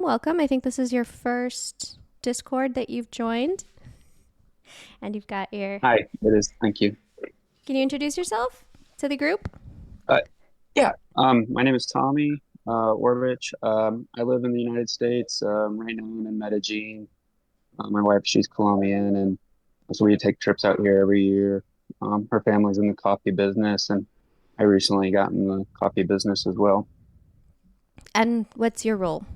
Welcome. I think this is your first Discord that you've joined, and you've got your. Hi, it is. Thank you. Can you introduce yourself to the group? Uh, yeah, my name is Tommy Orvich. I live in the United States. Right now, I'm in Medellin. My wife, she's Colombian, and so we take trips out here every year. Her family's in the coffee business, and I recently got in the coffee business as well. And what's your role?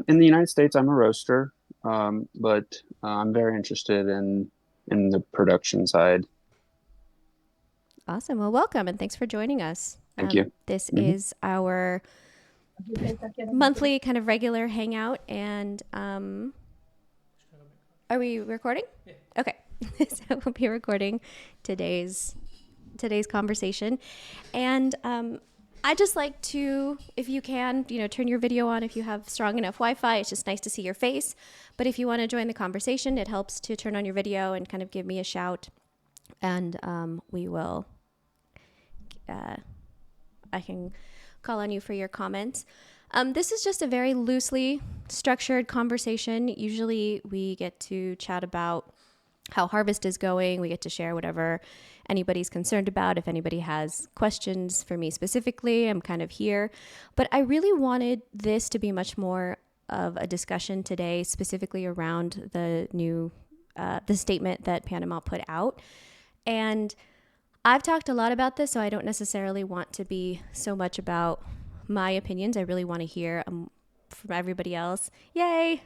In the United States, I'm a roaster, but I'm very interested in the production side. Awesome. Well, welcome, and thanks for joining us. Thank you. This hmm is our monthly kind of regular hangout, and are we recording? Okay, so we'll be recording today's today's conversation, and I just like to, if you can, turn your video on if you have strong enough Wi-Fi. It's just nice to see your face. But if you want to join the conversation, it helps to turn on your video and kind of give me a shout, and we will. I can call on you for your comments. This is just a very loosely structured conversation. Usually, we get to chat about how harvest is going. We get to share whatever anybody's concerned about. If anybody has questions for me specifically, I'm kind of here. But I really wanted this to be much more of a discussion today, specifically around the statement that Panama put out. And I've talked a lot about this, so I don't necessarily want to be so much about my opinions. I really want to hear from everybody else. Yay!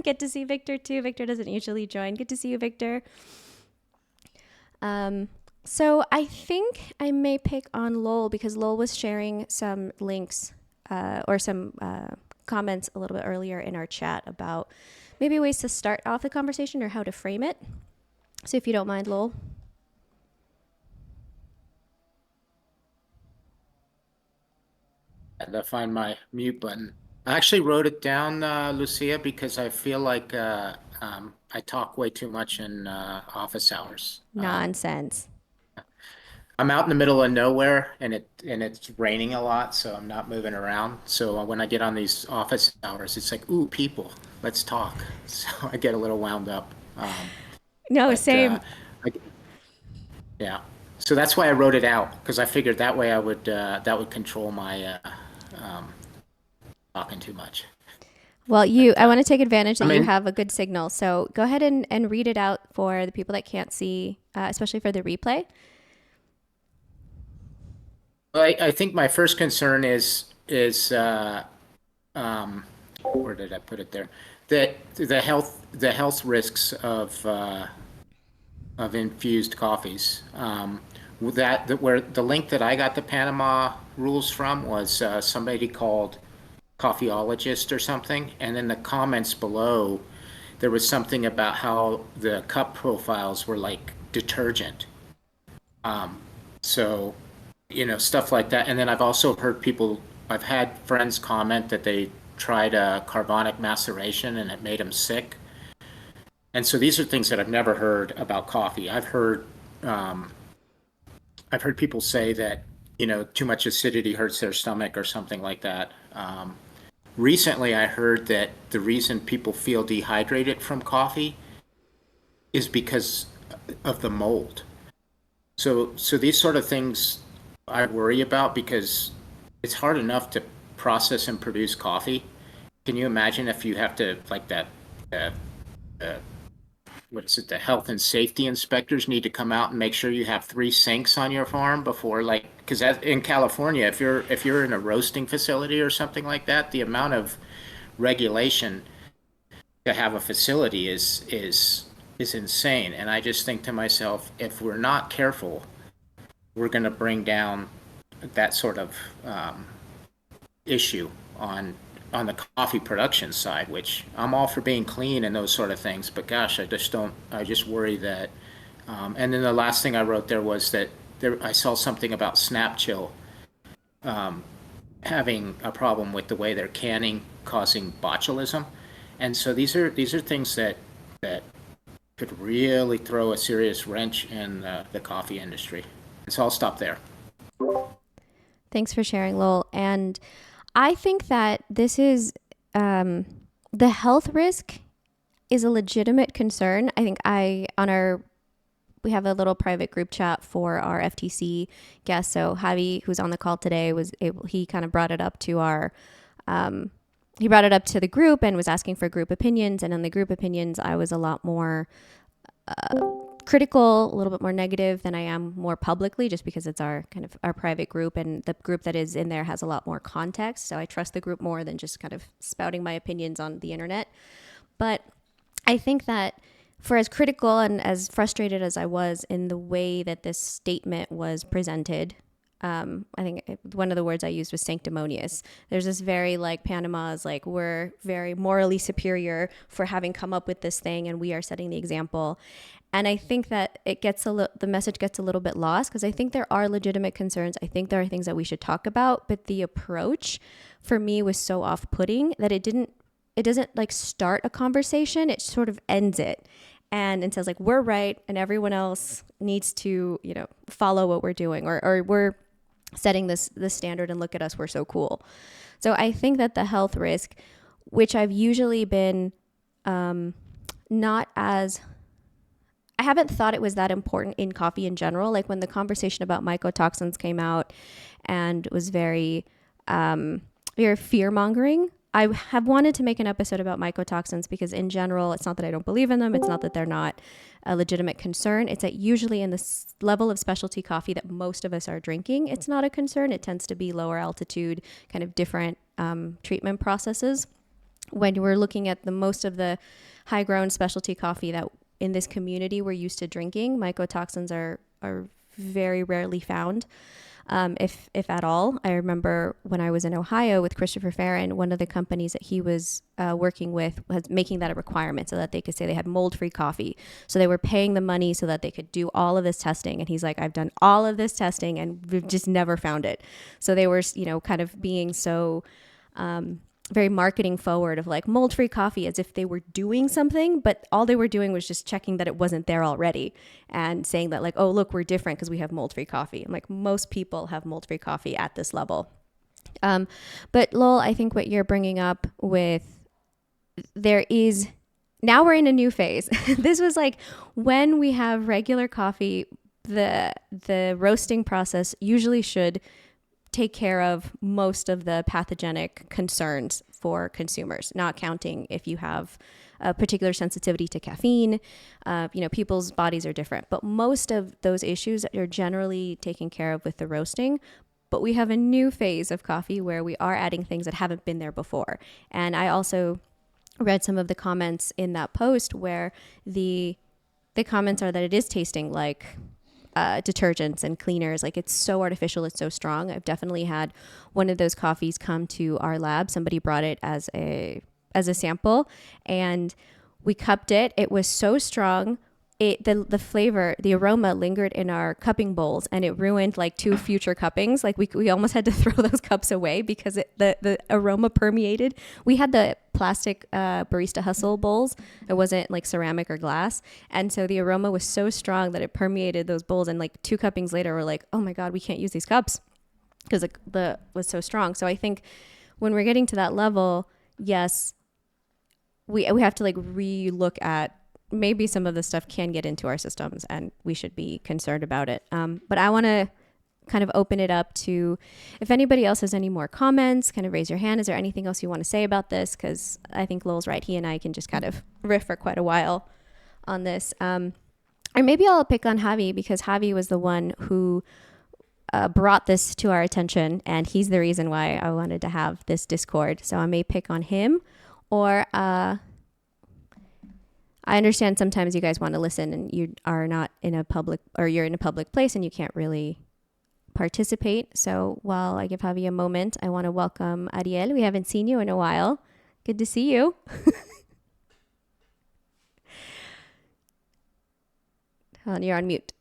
Get to see Victor too. Victor doesn't usually join. Good to see you, Victor. So I think I may pick on Lowell because Lowell was sharing some links or some comments a little bit earlier in our chat about maybe ways to start off the conversation or how to frame it. So if you don't mind, Lowell. Had to find my mute button. I actually wrote it down, Lucia, because I feel like I talk way too much in office hours. Nonsense. I'm out in the middle of nowhere, and it's raining a lot, so I'm not moving around. So when I get on these office hours, it's like, ooh, people, let's talk. So I get a little wound up. No, But same. I, yeah, so that's why I wrote it out because I figured that way I would that would control my um, talking too much. Well, But I want to take advantage I that you mean, have a good signal. So go ahead and read it out for the people that can't see, especially for the replay. I think my first concern is where did I put it there? That the health risks of infused coffees. With that where the link that I got the Panama rules from was somebody called Coffeeologist or something, and in the comments below there was something about how the cup profiles were like detergent. So stuff like that. And then I've had friends comment that they tried a carbonic maceration and it made them sick. And so these are things that I've never heard about coffee. I've heard people say that too much acidity hurts their stomach or something like that. Recently, I heard that the reason people feel dehydrated from coffee is because of the mold. So these sort of things I worry about because it's hard enough to process and produce coffee. Can you imagine if you have to like that uh, uh, what is it, the health and safety inspectors need to come out and make sure you have three sinks on your farm before like because in California if you're in a roasting facility or something like that, the amount of regulation to have a facility is insane. And I just think to myself, if we're not careful, we're going to bring down that sort of issue on the coffee production side, which I'm all for being clean and those sort of things. But gosh, I just don't. I just worry that. And then the last thing I wrote there was that I saw something about Snapchill having a problem with the way they're canning, causing botulism. And so these are things that could really throw a serious wrench in the coffee industry. And so I'll stop there. Thanks for sharing, Lowell. And I think that this is the health risk is a legitimate concern. I think we have a little private group chat for our FTC guests. So Javi, who's on the call today, he kind of brought it up to he brought it up to the group and was asking for group opinions. And in the group opinions, I was a lot more critical, a little bit more negative than I am more publicly, just because it's our private group, and the group that is in there has a lot more context. So I trust the group more than just kind of spouting my opinions on the internet. But I think that for as critical and as frustrated as I was in the way that this statement was presented, I think one of the words I used was sanctimonious. There's this very like Panama is like, we're very morally superior for having come up with this thing and we are setting the example. And I think that the message gets a little bit lost, because I think there are legitimate concerns. I think there are things that we should talk about, but the approach for me was so off-putting that it doesn't like start a conversation. It sort of ends it. And it says like, we're right and everyone else needs to, follow what we're doing, or we're setting this standard and look at us, we're so cool. So I think that the health risk, which I've usually been not as, I haven't thought it was that important in coffee in general. Like when the conversation about mycotoxins came out and was very, very fear mongering, I have wanted to make an episode about mycotoxins because in general, it's not that I don't believe in them. It's not that they're not a legitimate concern. It's that usually in the level of specialty coffee that most of us are drinking, it's not a concern. It tends to be lower altitude, kind of different treatment processes. When we're looking at the most of the high grown specialty coffee that in this community we're used to drinking, mycotoxins are very rarely found. If at all. I remember when I was in Ohio with Christopher Farron, one of the companies that he was working with was making that a requirement so that they could say they had mold-free coffee. So they were paying the money so that they could do all of this testing. And he's like, I've done all of this testing and we've just never found it. So they were, kind of being so very marketing forward of like mold-free coffee as if they were doing something, but all they were doing was just checking that it wasn't there already and saying that like, oh, look, we're different because we have mold-free coffee. I'm like, most people have mold-free coffee at this level. But Lowell, I think what you're bringing up with now we're in a new phase. This was like when we have regular coffee, the roasting process usually should take care of most of the pathogenic concerns for consumers, not counting if you have a particular sensitivity to caffeine. People's bodies are different, but most of those issues are generally taken care of with the roasting. But we have a new phase of coffee where we are adding things that haven't been there before. And I also read some of the comments in that post where the comments are that it is tasting like detergents and cleaners. Like it's so artificial, it's so strong. I've definitely had one of those coffees come to our lab. Somebody brought it as a sample and we cupped it. It was so strong. The flavor, the aroma lingered in our cupping bowls and it ruined like 2 future cuppings. Like we almost had to throw those cups away because the aroma permeated. We had the plastic Barista Hustle bowls. It wasn't like ceramic or glass. And so the aroma was so strong that it permeated those bowls. And like 2 cuppings later, we're like, oh my God, we can't use these cups because the was so strong. So I think when we're getting to that level, yes, we have to like re-look at maybe some of the stuff can get into our systems and we should be concerned about it. But I want to kind of open it up to if anybody else has any more comments, kind of raise your hand. Is there anything else you want to say about this? Because I think Lowell's right. He and I can just kind of riff for quite a while on this. Or maybe I'll pick on Javi because Javi was the one who brought this to our attention and he's the reason why I wanted to have this Discord. So I may pick on him or I understand sometimes you guys want to listen and you are not in a public or you're in a public place and you can't really participate. So while I give Javi a moment, I want to welcome Ariel. We haven't seen you in a while. Good to see you. You're on mute.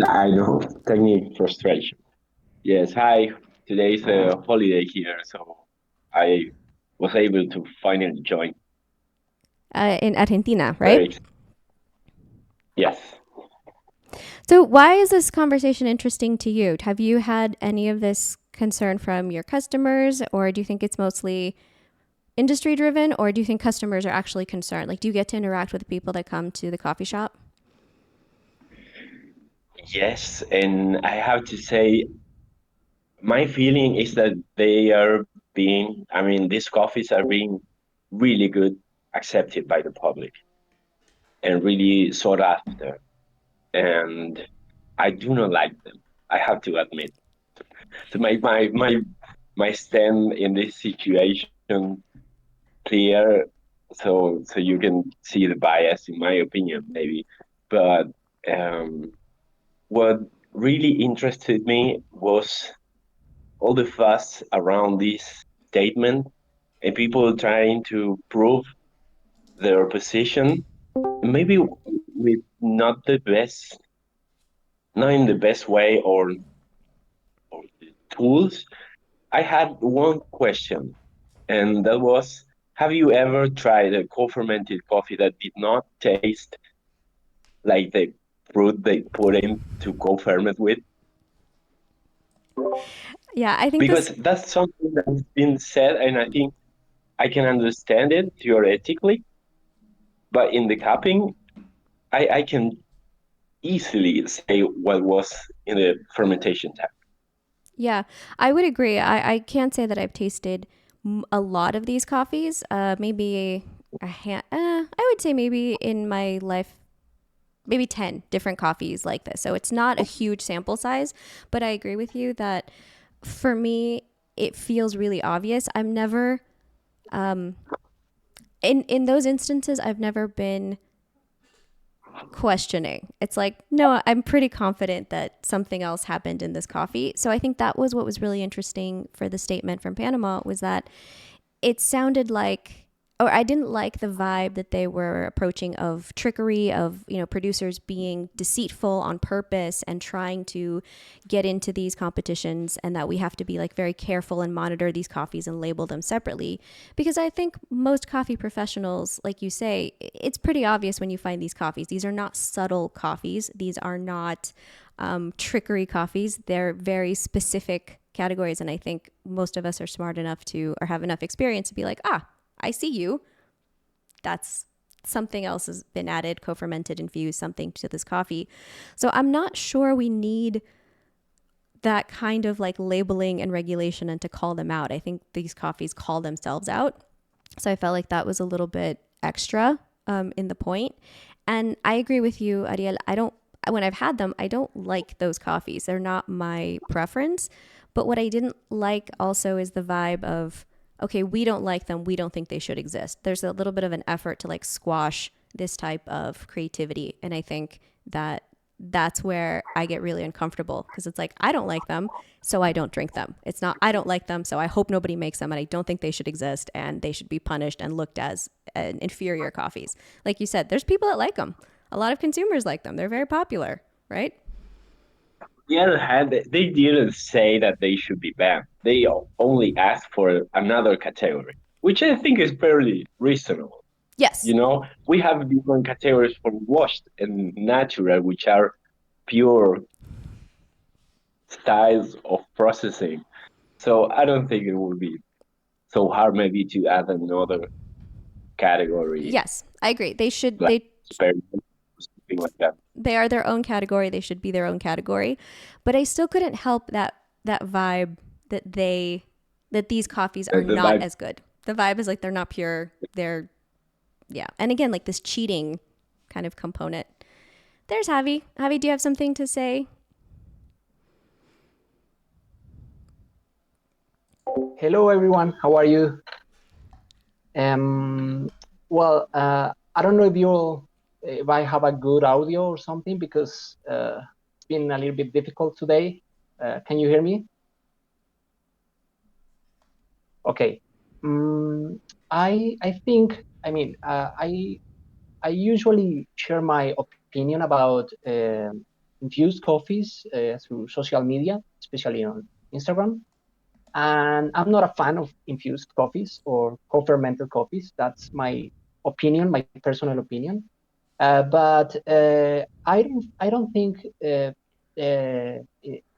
I know, technique frustration. Yes, hi. Today is a holiday here, so I was able to finally join. In Argentina, right? Yes. So why is this conversation interesting to you? Have you had any of this concern from your customers, or do you think it's mostly industry driven, or do you think customers are actually concerned? Like, do you get to interact with the people that come to the coffee shop? Yes, and I have to say, my feeling is that these coffees are being really good, accepted by the public, and really sought after. And I do not like them. I have to admit. To make my stand in this situation clear, so you can see the bias in my opinion, maybe. But um, what really interested me was all the fuss around this statement and people trying to prove their position, maybe with not in the best way or tools. I had one question, and that was, have you ever tried a co-fermented coffee that did not taste like the fruit they put in to co-ferment with? Yeah, I think Because this. that's something that's been said, and I think I can understand it theoretically, but in the cupping, I can easily say what was in the fermentation tank. Yeah, I would agree. I can't say that I've tasted a lot of these coffees. Maybe I would say maybe in my life, maybe 10 different coffees like this. So it's not a huge sample size, but I agree with you that for me, it feels really obvious. I'm never, in those instances, I've never been questioning. It's like, no, I'm pretty confident that something else happened in this coffee. So I think that was what was really interesting for the statement from Panama, was that it sounded like, or I didn't like the vibe that they were approaching of trickery, of, producers being deceitful on purpose and trying to get into these competitions, and that we have to be like very careful and monitor these coffees and label them separately. Because I think most coffee professionals, like you say, it's pretty obvious when you find these coffees. These are not subtle coffees. These are not trickery coffees. They're very specific categories. And I think most of us are smart enough to, or have enough experience to be like, I see you. That's something else has been added, co-fermented, infused, something to this coffee. So I'm not sure we need that kind of like labeling and regulation and to call them out. I think these coffees call themselves out. So I felt like that was a little bit extra in the point. And I agree with you, Ariel. When I've had them, I don't like those coffees. They're not my preference. But what I didn't like also is the vibe of, okay, we don't like them. We don't think they should exist. There's a little bit of an effort to like squash this type of creativity. And I think that that's where I get really uncomfortable, because it's like, I don't like them, so I don't drink them. It's not, I don't like them, so I hope nobody makes them, and I don't think they should exist, and they should be punished and looked as inferior coffees. Like you said, there's people that like them. A lot of consumers like them. They're very popular, right? On the other hand, they didn't say that they should be banned. They only asked for another category, which I think is fairly reasonable. Yes. We have different categories for washed and natural, which are pure styles of processing. So I don't think it would be so hard maybe to add another category, Yes, I agree. They should, like experiment or something like that. they are their own category. They should be their own category. But I still couldn't help that vibe that these coffees are The not vibe. as good. The vibe is like they're not pure. Yeah. And again, like this cheating kind of component. There's Javi. Javi, do you have something to say? Hello, everyone. How are you? Well, I don't know if I have a good audio or something, because it's been a little bit difficult today. Can you hear me? Okay. I think, I usually share my opinion about infused coffees through social media, especially on Instagram. And I'm not a fan of infused coffees or co-fermented coffees. That's my opinion, my personal opinion. But I don't think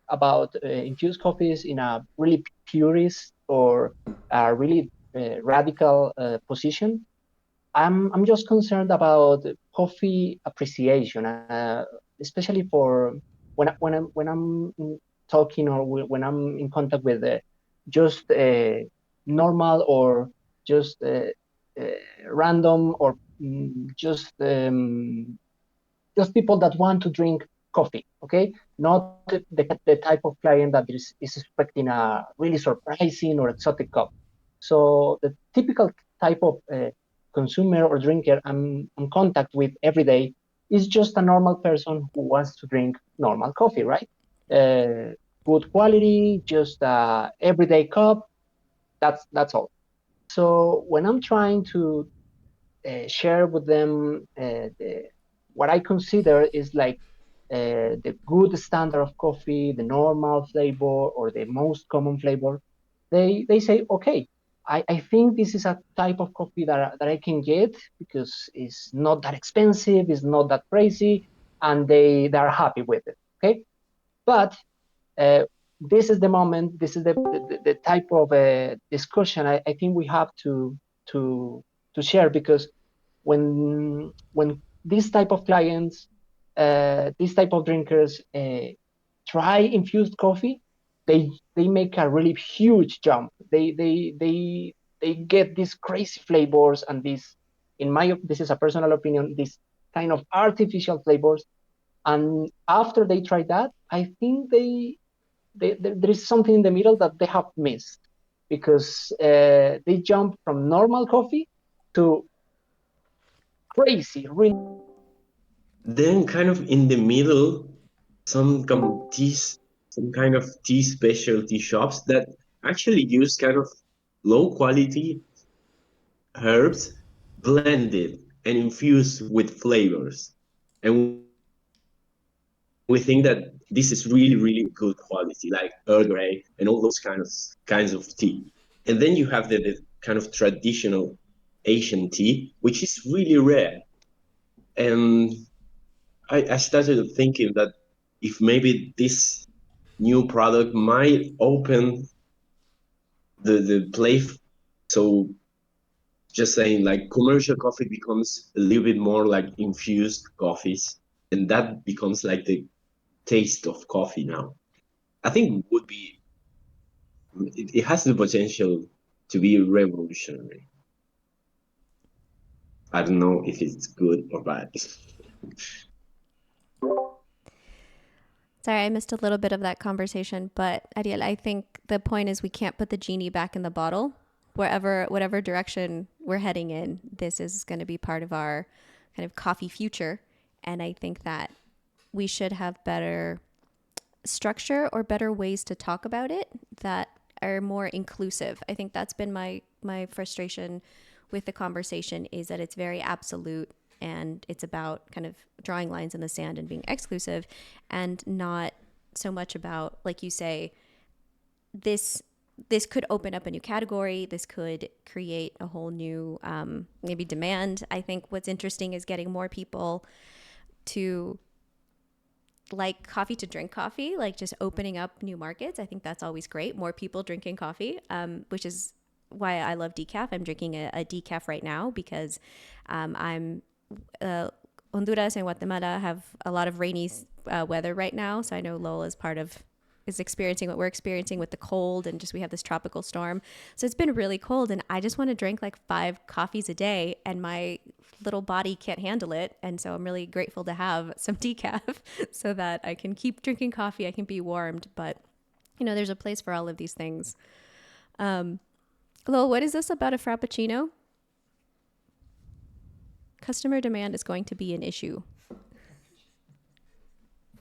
about infused coffees in a really purist or a really radical position. I'm just concerned about coffee appreciation, especially for when I'm talking or when I'm in contact with just normal or just random or just people that want to drink coffee. Okay, not the type of client that is expecting a really surprising or exotic cup. So the typical type of consumer or drinker I'm in contact with every day is just a normal person who wants to drink normal coffee, right? Good quality, just a everyday cup. That's all. So when I'm trying to share with them what I consider is like the good standard of coffee, the normal flavor or the most common flavor, they say, okay, I think this is a type of coffee that I can get because it's not that expensive, it's not that crazy, and they're happy with it. Okay, but uh, this is the moment, this is the type of discussion I think we have to to share, because when this type of clients, this type of drinkers try infused coffee, they make a really huge jump. They get these crazy flavors and these, this is a personal opinion, these kind of artificial flavors. And after they try that, I think there is something in the middle that they have missed, because they jump from normal coffee to crazy, really. Then kind of in the middle, some kind of tea specialty shops that actually use kind of low quality herbs blended and infused with flavors. And we think that this is really, really good quality, like Earl Grey and all those kinds of tea. And then you have the kind of traditional Asian tea, which is really rare. And I started thinking that if maybe this new product might open the play, so just saying like commercial coffee becomes a little bit more like infused coffees, and that becomes like the taste of coffee now. I think would be it has the potential to be revolutionary. I don't know if it's good or bad. Sorry, I missed a little bit of that conversation, but Ariel, I think the point is we can't put the genie back in the bottle. Whatever direction we're heading in, this is going to be part of our kind of coffee future. And I think that we should have better structure or better ways to talk about it that are more inclusive. I think that's been my frustration with the conversation, is that it's very absolute and it's about kind of drawing lines in the sand and being exclusive, and not so much about, like you say, this could open up a new category. This could create a whole new maybe demand. I think what's interesting is getting more people to like coffee, to drink coffee, like just opening up new markets. I think that's always great. More people drinking coffee, which is why I love decaf. I'm drinking a decaf right now because Honduras and Guatemala have a lot of rainy weather right now. So I know Lowell is experiencing what we're experiencing with the cold, and just we have this tropical storm. So it's been really cold, and I just want to drink like 5 coffees a day, and my little body can't handle it. And so I'm really grateful to have some decaf so that I can keep drinking coffee. I can be warmed, but there's a place for all of these things. Lowell, what is this about a Frappuccino? Customer demand is going to be an issue.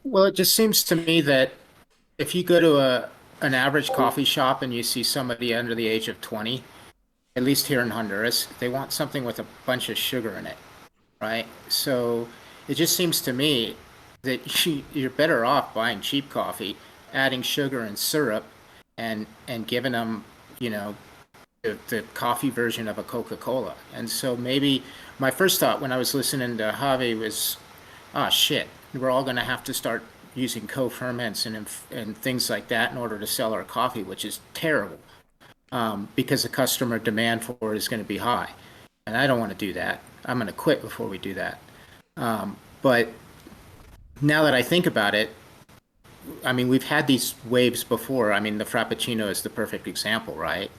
Well, it just seems to me that if you go to an average coffee shop and you see somebody under the age of 20, at least here in Honduras, they want something with a bunch of sugar in it, right? So it just seems to me that you're better off buying cheap coffee, adding sugar and syrup, and giving them, the coffee version of a Coca-Cola. And so maybe my first thought when I was listening to Javi was, shit, we're all going to have to start using co-ferments and things like that in order to sell our coffee, which is terrible, because the customer demand for it is going to be high. And I don't want to do that. I'm going to quit before we do that. But now that I think about it, I mean, we've had these waves before. I mean, the Frappuccino is the perfect example, right?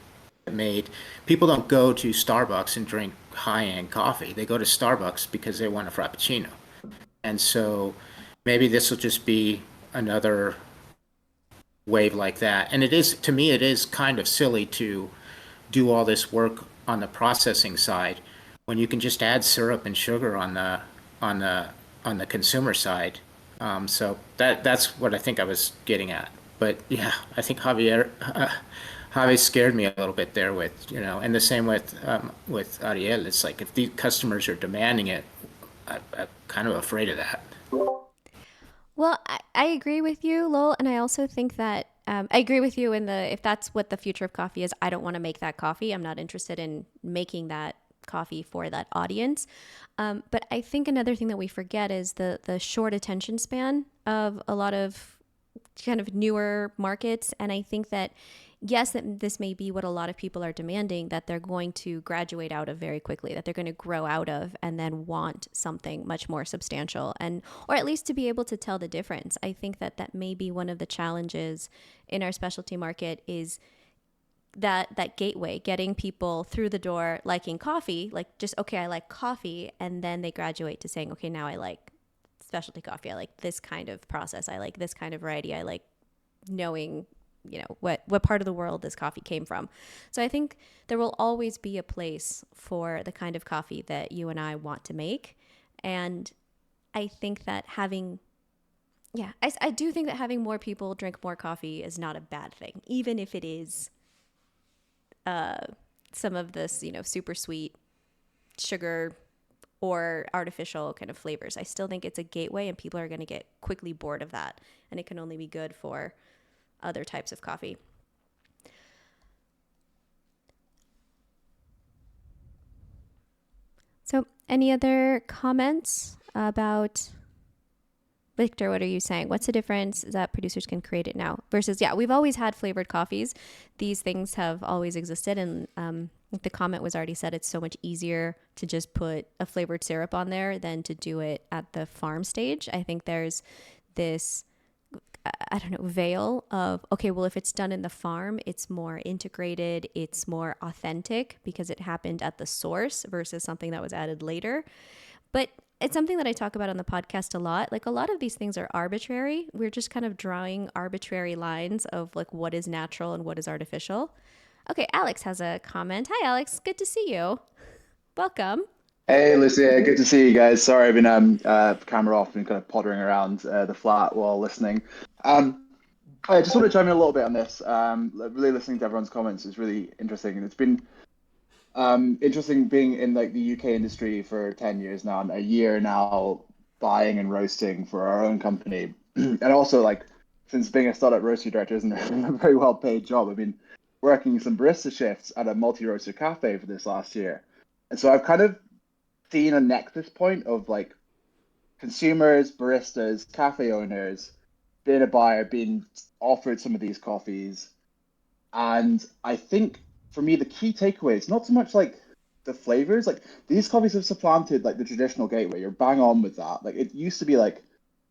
People don't go to Starbucks and drink high-end coffee. They go to Starbucks because they want a Frappuccino. And so maybe this will just be another wave like that. And it is, to me, it is kind of silly to do all this work on the processing side when you can just add syrup and sugar on the consumer side. So that's what I think I was getting at. But yeah, I think Javier scared me a little bit there with, and the same with Ariel. It's like if the customers are demanding it, I'm kind of afraid of that. Well, I agree with you, Lowell, and I also think that I agree with you if that's what the future of coffee is. I don't want to make that coffee. I'm not interested in making that coffee for that audience. But I think another thing that we forget is the short attention span of a lot of kind of newer markets. And I think that, yes, that this may be what a lot of people are demanding, that they're going to graduate out of very quickly, that they're going to grow out of and then want something much more substantial, or at least to be able to tell the difference. I think that may be one of the challenges in our specialty market is that gateway, getting people through the door liking coffee, like just, okay, I like coffee. And then they graduate to saying, okay, now I like specialty coffee. I like this kind of process. I like this kind of variety. I like knowing, what part of the world this coffee came from. So I think there will always be a place for the kind of coffee that you and I want to make. And I think that I do think that having more people drink more coffee is not a bad thing, even if it is some of this, super sweet sugar or artificial kind of flavors. I still think it's a gateway and people are going to get quickly bored of that. And it can only be good for other types of coffee. So any other comments about, Victor, what are you saying? What's the difference that producers can create it now versus, we've always had flavored coffees. These things have always existed. And the comment was already said, it's so much easier to just put a flavored syrup on there than to do it at the farm stage. I think there's this, veil of, okay, well, if it's done in the farm, it's more integrated, it's more authentic because it happened at the source versus something that was added later. But it's something that I talk about on the podcast a lot. Like a lot of these things are arbitrary. We're just kind of drawing arbitrary lines of like what is natural and what is artificial. Okay, Alex has a comment. Hi, Alex. Good to see you. Welcome. Hey, Lucia. Good to see you guys. Sorry, I've been camera off and kind of pottering around the flat while listening. I just want to chime in a little bit on this. Really listening to everyone's comments is really interesting, and it's been interesting being in like the UK industry for 10 years now, and a year now buying and roasting for our own company. And also like since being a startup roastery director isn't a very well paid job, I've been working some barista shifts at a multi-roaster cafe for this last year. And so I've kind of seen a nexus point of like consumers, baristas, cafe owners, being a buyer, being offered some of these coffees. And I think for me, the key takeaway is not so much like the flavors, like these coffees have supplanted like the traditional gateway. You're bang on with that. Like it used to be like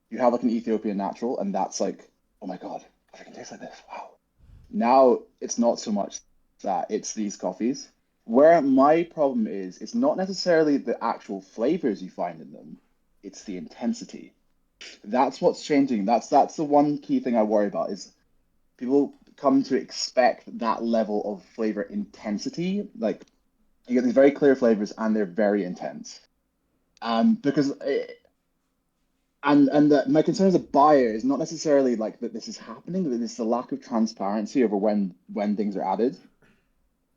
you have like an Ethiopian natural and that's like, oh my God, coffee can taste like this. Wow. Now it's not so much that, it's these coffees. Where my problem is, it's not necessarily the actual flavors you find in them, it's the intensity. That's what's changing. That's the one key thing I worry about is people come to expect that level of flavor intensity. Like you get these very clear flavors and they're very intense. Because my concern as a buyer is not necessarily like that this is happening, but it's the lack of transparency over when things are added.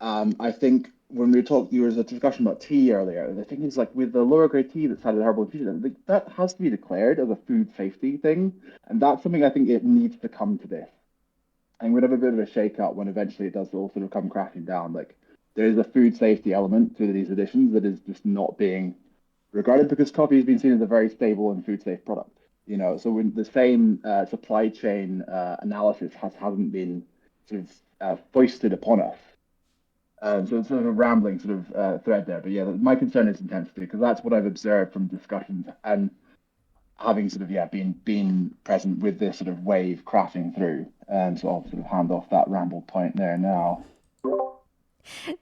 I think when we talked, there was a discussion about tea earlier. The thing is, like with the lower grade tea that's had a herbal infusion, that has to be declared as a food safety thing, and that's something I think it needs to come to this. And we'd have a bit of a shake up when eventually it does all sort of come crashing down. Like there is a food safety element to these additions that is just not being regarded because coffee has been seen as a very stable and food safe product. So when the same supply chain analysis hasn't been sort of foisted upon us. So it's sort of a rambling sort of thread there, but yeah, my concern is intensity because that's what I've observed from discussions and having sort of been present with this sort of wave crashing through. So I'll sort of hand off that ramble point there now.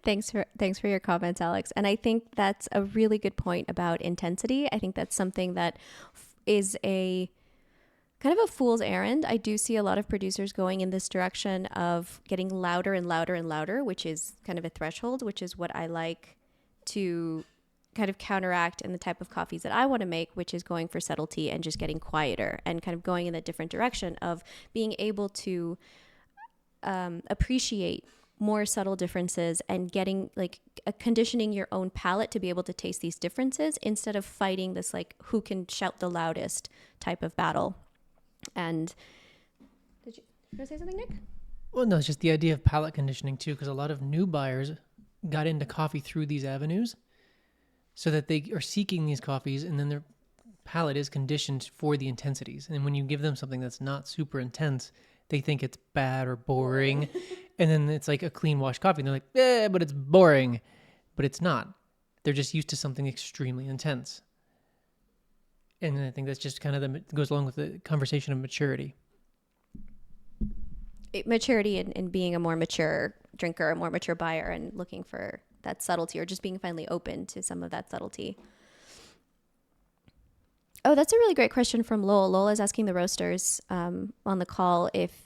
Thanks for your comments, Alex. And I think that's a really good point about intensity. I think that's something that is a kind of a fool's errand. I do see a lot of producers going in this direction of getting louder and louder and louder, which is kind of a threshold, which is what I like to kind of counteract in the type of coffees that I want to make, which is going for subtlety and just getting quieter and kind of going in a different direction of being able to appreciate more subtle differences and getting like conditioning your own palate to be able to taste these differences instead of fighting this like who can shout the loudest type of battle. And did you want to say something, Nick? Well, no, it's just the idea of palate conditioning too, because a lot of new buyers got into coffee through these avenues so that they are seeking these coffees and then their palate is conditioned for the intensities. And when you give them something that's not super intense, they think it's bad or boring. And then it's like a clean wash coffee. And they're like, but it's boring. But it's not. They're just used to something extremely intense. And I think that's just kind of goes along with the conversation of maturity. Maturity in being a more mature drinker, a more mature buyer, and looking for that subtlety, or just being finally open to some of that subtlety. Oh, that's a really great question from Lowell. Lowell is asking the roasters on the call if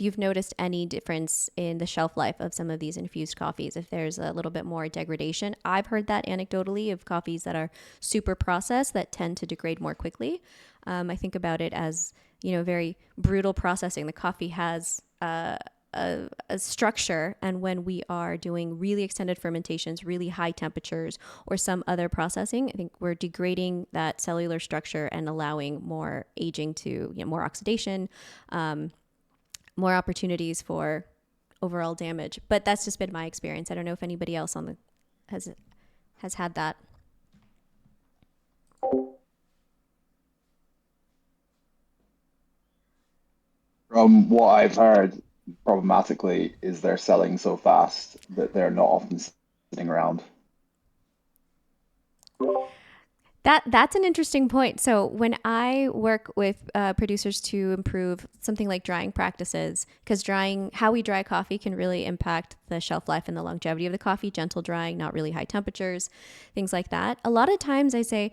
you've noticed any difference in the shelf life of some of these infused coffees, if there's a little bit more degradation. I've heard that anecdotally of coffees that are super processed that tend to degrade more quickly. I think about it as, very brutal processing. The coffee has a structure, and when we are doing really extended fermentations, really high temperatures, or some other processing, I think we're degrading that cellular structure and allowing more aging to, more oxidation, more opportunities for overall damage. But that's just been my experience. I don't know if anybody else has had that. From what I've heard, problematically, is they're selling so fast that they're not often sitting around. That's an interesting point. So when I work with producers to improve something like drying practices, because how we dry coffee can really impact the shelf life and the longevity of the coffee, gentle drying, not really high temperatures, things like that. A lot of times I say,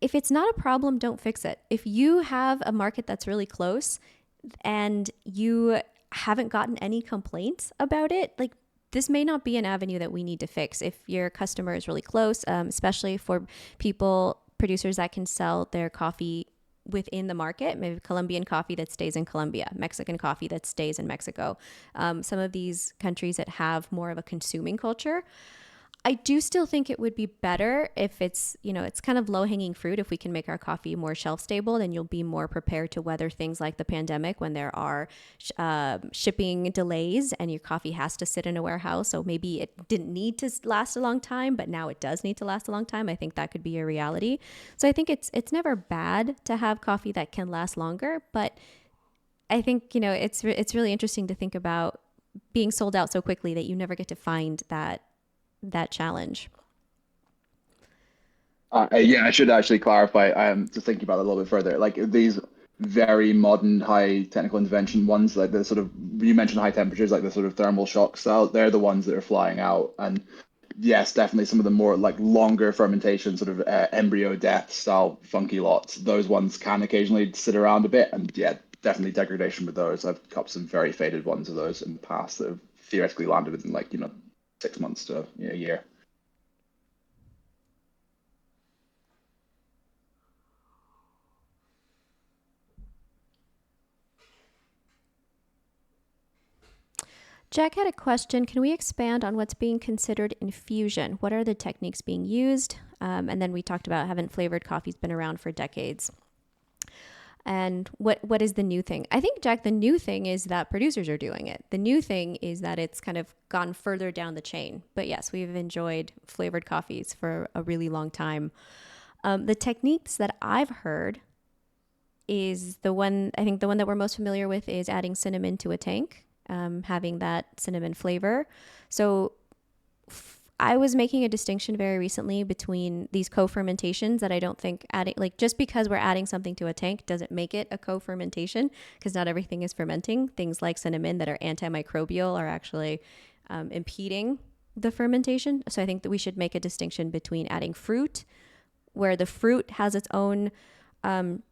if it's not a problem, don't fix it. If you have a market that's really close and you haven't gotten any complaints about it, like, this may not be an avenue that we need to fix if your customer is really close, especially for producers that can sell their coffee within the market, maybe Colombian coffee that stays in Colombia, Mexican coffee that stays in Mexico. Some of these countries that have more of a consuming culture. I do still think it would be better if it's kind of low-hanging fruit. If we can make our coffee more shelf-stable, then you'll be more prepared to weather things like the pandemic when there are shipping delays and your coffee has to sit in a warehouse. So maybe it didn't need to last a long time, but now it does need to last a long time. I think that could be a reality. So I think it's never bad to have coffee that can last longer, but I think, it's really interesting to think about being sold out so quickly that you never get to find that challenge. I should actually clarify. I am just thinking about it a little bit further. Like these very modern, high technical intervention ones, like the sort of, you mentioned high temperatures, like the sort of thermal shock style, they're the ones that are flying out. And yes, definitely some of the more like longer fermentation, sort of embryo death style funky lots, those ones can occasionally sit around a bit. And yeah, definitely degradation with those. I've got some very faded ones of those in the past that have theoretically landed within 6 months to a year. Jack had a question. Can we expand on what's being considered infusion? What are the techniques being used? And then we talked about haven't flavored coffees been around for decades. And what is the new thing? I think, Jack, the new thing is that producers are doing it. The new thing is that it's kind of gone further down the chain. But yes, we've enjoyed flavored coffees for a really long time. The techniques that I've heard is the one, I think the one that we're most familiar with is adding cinnamon to a tank, having that cinnamon flavor. So I was making a distinction very recently between these co-fermentations that I don't think adding, like just because we're adding something to a tank doesn't make it a co-fermentation, because not everything is fermenting. Things like cinnamon that are antimicrobial are actually impeding the fermentation. So I think that we should make a distinction between adding fruit, where the fruit has its own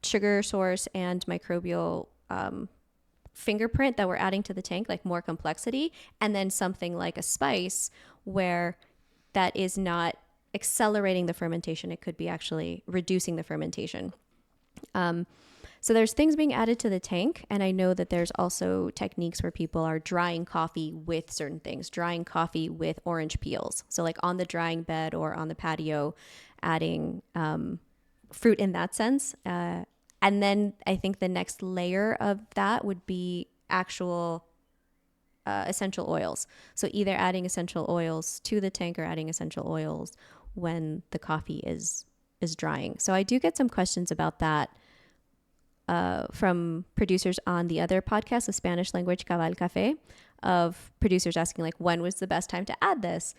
sugar source and microbial fingerprint that we're adding to the tank, like more complexity, and then something like a spice where that is not accelerating the fermentation. It could be actually reducing the fermentation. So there's things being added to the tank, and I know that there's also techniques where people are drying coffee with certain things, drying coffee with orange peels. So like on the drying bed or on the patio, adding fruit in that sense. And then I think the next layer of that would be actual essential oils. So either adding essential oils to the tank or adding essential oils when the coffee is drying. So I do get some questions about that from producers on the other podcast, the Spanish language Cabal Cafe, of producers asking like, when was the best time to add this?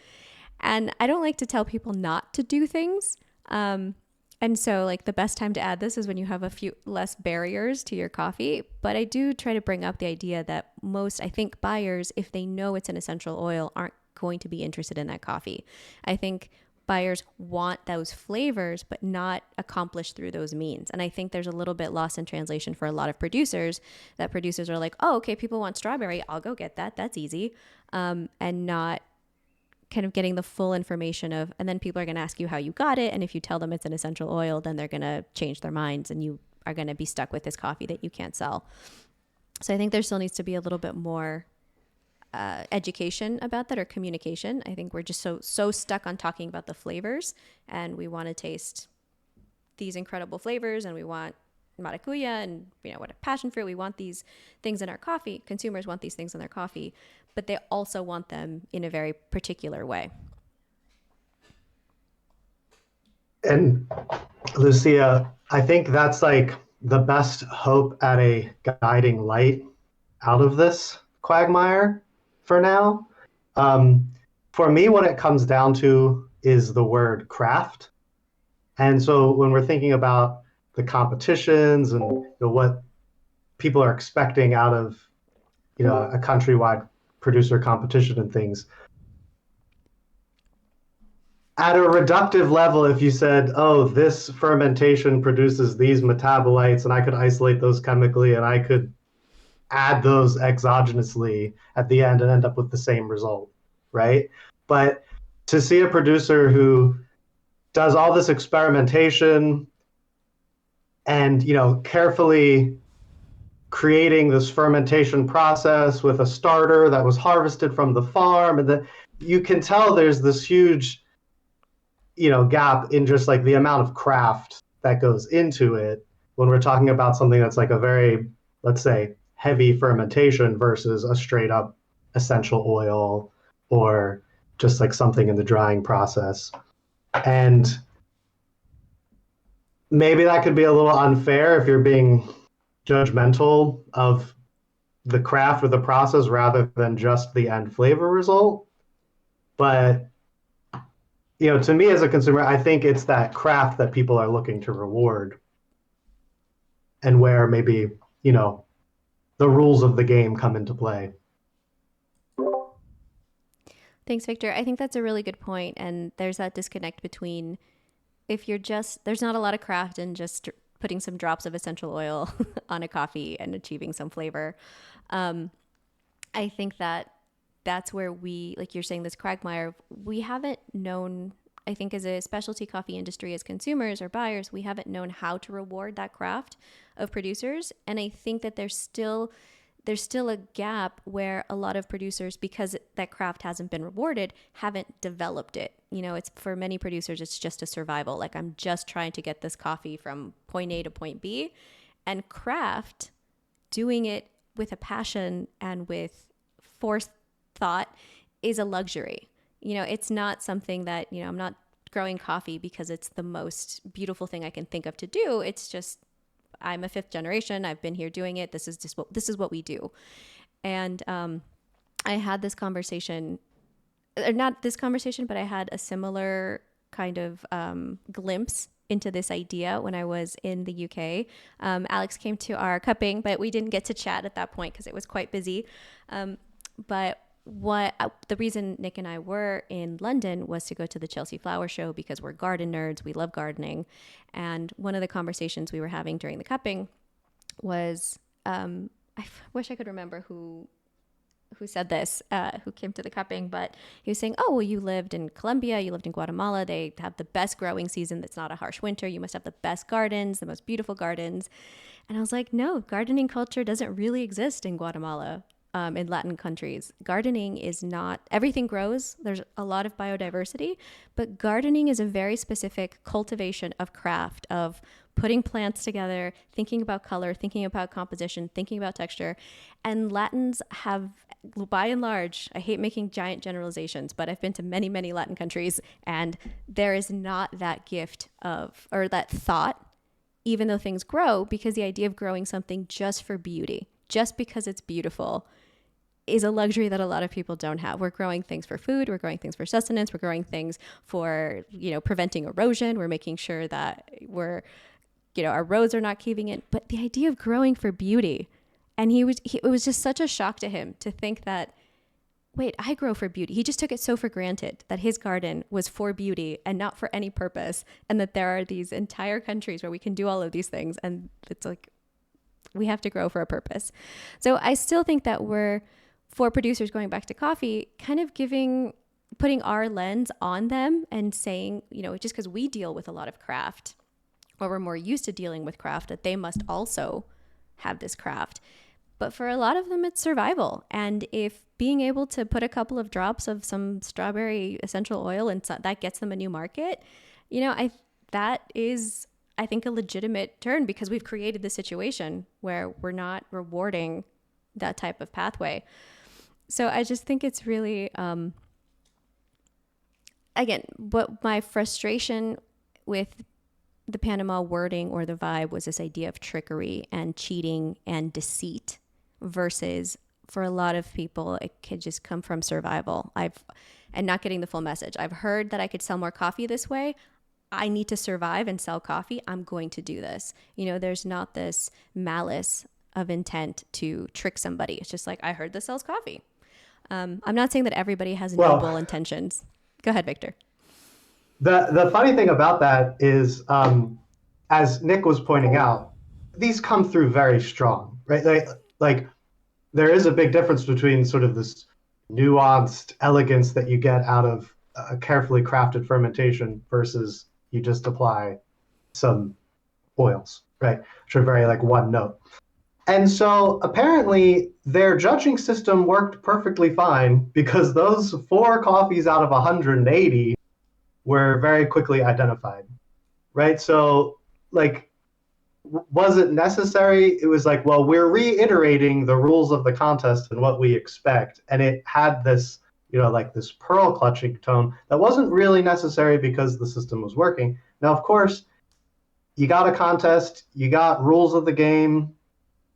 And I don't like to tell people not to do things. And so like the best time to add this is when you have a few less barriers to your coffee. But I do try to bring up the idea that most, I think, buyers, if they know it's an essential oil, aren't going to be interested in that coffee. I think buyers want those flavors, but not accomplished through those means. And I think there's a little bit lost in translation for a lot of producers, that producers are like, oh, okay, people want strawberry, I'll go get that. That's easy. And not kind of getting the full information of, and then people are going to ask you how you got it. And if you tell them it's an essential oil, then they're going to change their minds and you are going to be stuck with this coffee that you can't sell. So I think there still needs to be a little bit more education about that, or communication. I think we're just so stuck on talking about the flavors, and we want to taste these incredible flavors, and we want maracuya and what passion fruit. We want these things in our coffee. Consumers want these things in their coffee, but they also want them in a very particular way. And Lucia, I think that's like the best hope at a guiding light out of this quagmire for now. For me, what it comes down to is the word craft. And so when we're thinking about the competitions and what people are expecting out of a countrywide producer competition and things, at a reductive level, if you said, oh, this fermentation produces these metabolites and I could isolate those chemically and I could add those exogenously at the end and end up with the same result, right? But to see a producer who does all this experimentation and carefully creating this fermentation process with a starter that was harvested from the farm, and you can tell there's this huge gap in just like the amount of craft that goes into it when we're talking about something that's like a very, let's say, heavy fermentation versus a straight up essential oil or just like something in the drying process. And maybe that could be a little unfair if you're being judgmental of the craft or the process rather than just the end flavor result. But to me as a consumer, I think it's that craft that people are looking to reward, and where maybe the rules of the game come into play. Thanks, Victor. I think that's a really good point. And there's that disconnect between, if you're there's not a lot of craft in just putting some drops of essential oil on a coffee and achieving some flavor. I think that's where we, like you're saying, this quagmire, we haven't known, I think as a specialty coffee industry, as consumers or buyers, we haven't known how to reward that craft of producers. And I think that there's still a gap where a lot of producers, because that craft hasn't been rewarded, haven't developed it. It's, for many producers, it's just a survival. Like, I'm just trying to get this coffee from point A to point B. And craft, doing it with a passion and with forethought, is a luxury. It's not something that, I'm not growing coffee because it's the most beautiful thing I can think of to do. It's just, I'm a fifth generation. I've been here doing it. This is what we do. And I had this conversation, or not this conversation, but I had a similar kind of glimpse into this idea when I was in the UK. Alex came to our cupping, but we didn't get to chat at that point because it was quite busy. But the reason Nick and I were in London was to go to the Chelsea Flower Show because we're garden nerds. We love gardening. And one of the conversations we were having during the cupping was, I wish I could remember who said this, who came to the cupping, but he was saying, oh, well, you lived in Colombia, you lived in Guatemala. They have the best growing season. That's not a harsh winter. You must have the best gardens, the most beautiful gardens. And I was like, no, gardening culture doesn't really exist in Guatemala. In Latin countries, gardening is not, everything grows. There's a lot of biodiversity, but gardening is a very specific cultivation of craft, of putting plants together, thinking about color, thinking about composition, thinking about texture. And Latins have, by and large, I hate making giant generalizations, but I've been to many, many Latin countries, and there is not that gift of, or that thought, even though things grow, because the idea of growing something just for beauty, just because it's beautiful, is a luxury that a lot of people don't have. We're growing things for food. We're growing things for sustenance. We're growing things for, preventing erosion. We're making sure that our roads are not caving in. But the idea of growing for beauty, and it was just such a shock to him to think that, wait, I grow for beauty. He just took it so for granted that his garden was for beauty and not for any purpose. And that there are these entire countries where we can do all of these things. And it's like, we have to grow for a purpose. So I still think that for producers, going back to coffee, kind of putting our lens on them and saying, just because we deal with a lot of craft, or we're more used to dealing with craft, that they must also have this craft. But for a lot of them, it's survival. And if being able to put a couple of drops of some strawberry essential oil and that gets them a new market, that is, I think, a legitimate turn, because we've created the situation where we're not rewarding that type of pathway. So I just think it's really, again, what my frustration with the Panama wording or the vibe was this idea of trickery and cheating and deceit, versus for a lot of people, it could just come from survival. And not getting the full message. I've heard that I could sell more coffee this way. I need to survive and sell coffee. I'm going to do this. There's not this malice of intent to trick somebody. It's just like, I heard this sells coffee. I'm not saying that everybody has noble intentions. Go ahead, Victor. The funny thing about that is, as Nick was pointing out, these come through very strong, right? Like there is a big difference between sort of this nuanced elegance that you get out of a carefully crafted fermentation versus you just apply some oils, right? Which are very one note. And so apparently their judging system worked perfectly fine, because those 4 coffees out of 180 were very quickly identified, right? So was it necessary? It was well, we're reiterating the rules of the contest and what we expect. And it had this, this pearl clutching tone that wasn't really necessary because the system was working. Now, of course, you got a contest, you got rules of the game,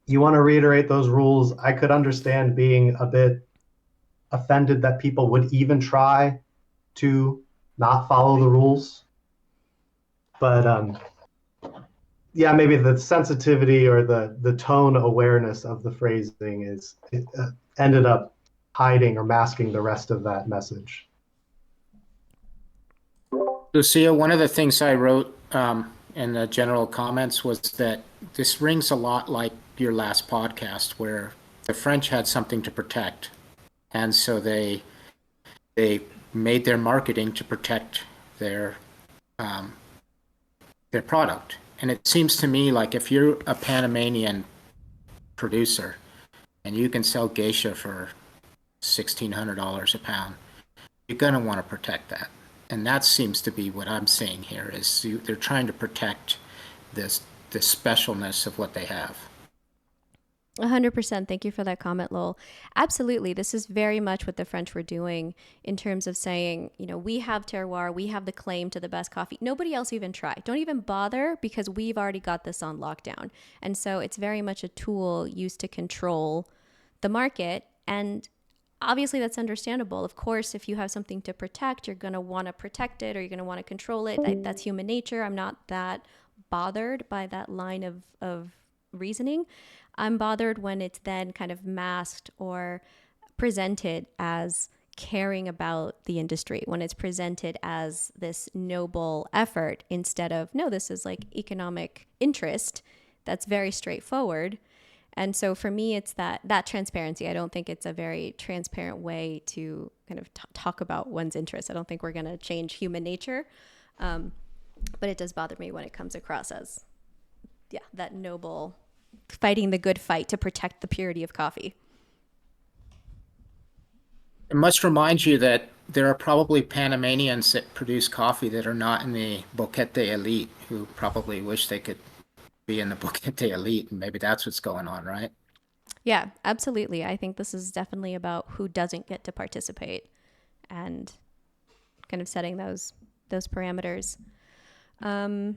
you want to reiterate those rules. I could understand being a bit offended that people would even try to not follow the rules. But yeah, maybe the sensitivity or the tone awareness of the phrasing ended up hiding or masking the rest of that message. Lucia, one of the things I wrote in the general comments was that this rings a lot like your last podcast, where the French had something to protect, and so they made their marketing to protect their product. And it seems to me like if you're a Panamanian producer and you can sell geisha for $1,600 a pound, you're going to want to protect that. And that seems to be what I'm seeing here, is they're trying to protect the specialness of what they have. 100%. Thank you for that comment, Lowell. Absolutely. This is very much what the French were doing in terms of saying, you know, we have terroir, we have the claim to the best coffee. Nobody else even try. Don't even bother because we've already got this on lockdown. And so it's very much a tool used to control the market. And obviously that's understandable. Of course, if you have something to protect, you're going to want to protect it or you're going to want to control it. That's human nature. I'm not that bothered by that line of reasoning. I'm bothered when it's then kind of masked or presented as caring about the industry, when it's presented as this noble effort instead of, no, this is like economic interest. That's very straightforward. And so for me, it's that transparency. I don't think it's a very transparent way to kind of talk about one's interests. I don't think we're going to change human nature. But it does bother me when it comes across as, yeah, that noble fighting the good fight to protect the purity of coffee. It must remind you that there are probably Panamanians that produce coffee that are not in the Boquete elite who probably wish they could be in the Boquete elite, and maybe that's what's going on, right? Yeah, absolutely. I think this is definitely about who doesn't get to participate and kind of setting those parameters. I'm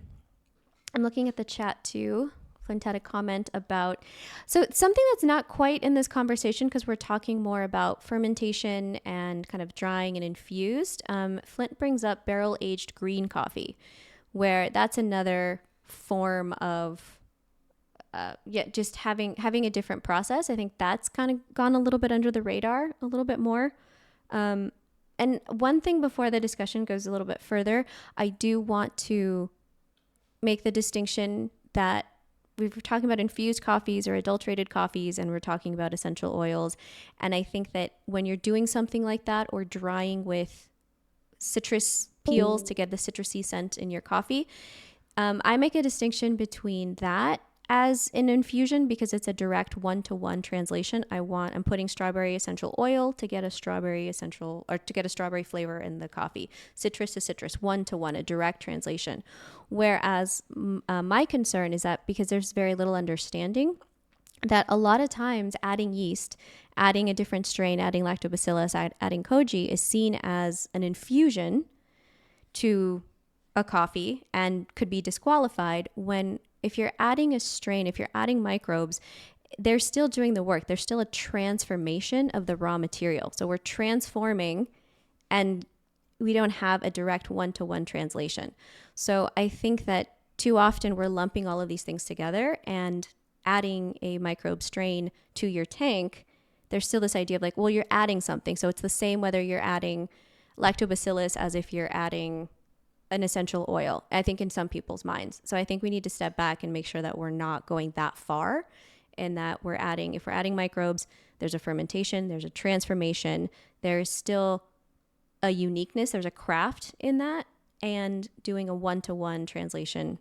looking at the chat too. Flint had a comment about, so something that's not quite in this conversation because we're talking more about fermentation and kind of drying and infused. Flint brings up barrel aged green coffee, where that's another form of just having a different process. I think that's kind of gone a little bit under the radar a little bit more. And one thing before the discussion goes a little bit further, I do want to make the distinction that we were talking about infused coffees or adulterated coffees, and we're talking about essential oils. And I think that when you're doing something like that or drying with citrus peels to get the citrusy scent in your coffee, I make a distinction between that as an infusion because it's a direct one-to-one translation. I'm putting strawberry essential oil to get a strawberry flavor in the coffee. Citrus to citrus, one-to-one, a direct translation. Whereas my concern is that because there's very little understanding, that a lot of times adding yeast, adding a different strain, adding lactobacillus, adding koji is seen as an infusion to a coffee and could be disqualified when if you're adding a strain, if you're adding microbes, they're still doing the work. There's still a transformation of the raw material. So we're transforming and we don't have a direct one-to-one translation. So I think that too often we're lumping all of these things together and adding a microbe strain to your tank. There's still this idea of like, well, you're adding something. So it's the same whether you're adding lactobacillus as if you're adding an essential oil, I think, in some people's minds. So I think we need to step back and make sure that we're not going that far and that if we're adding microbes, there's a fermentation, there's a transformation, there's still a uniqueness, there's a craft in that, and doing a one-to-one translation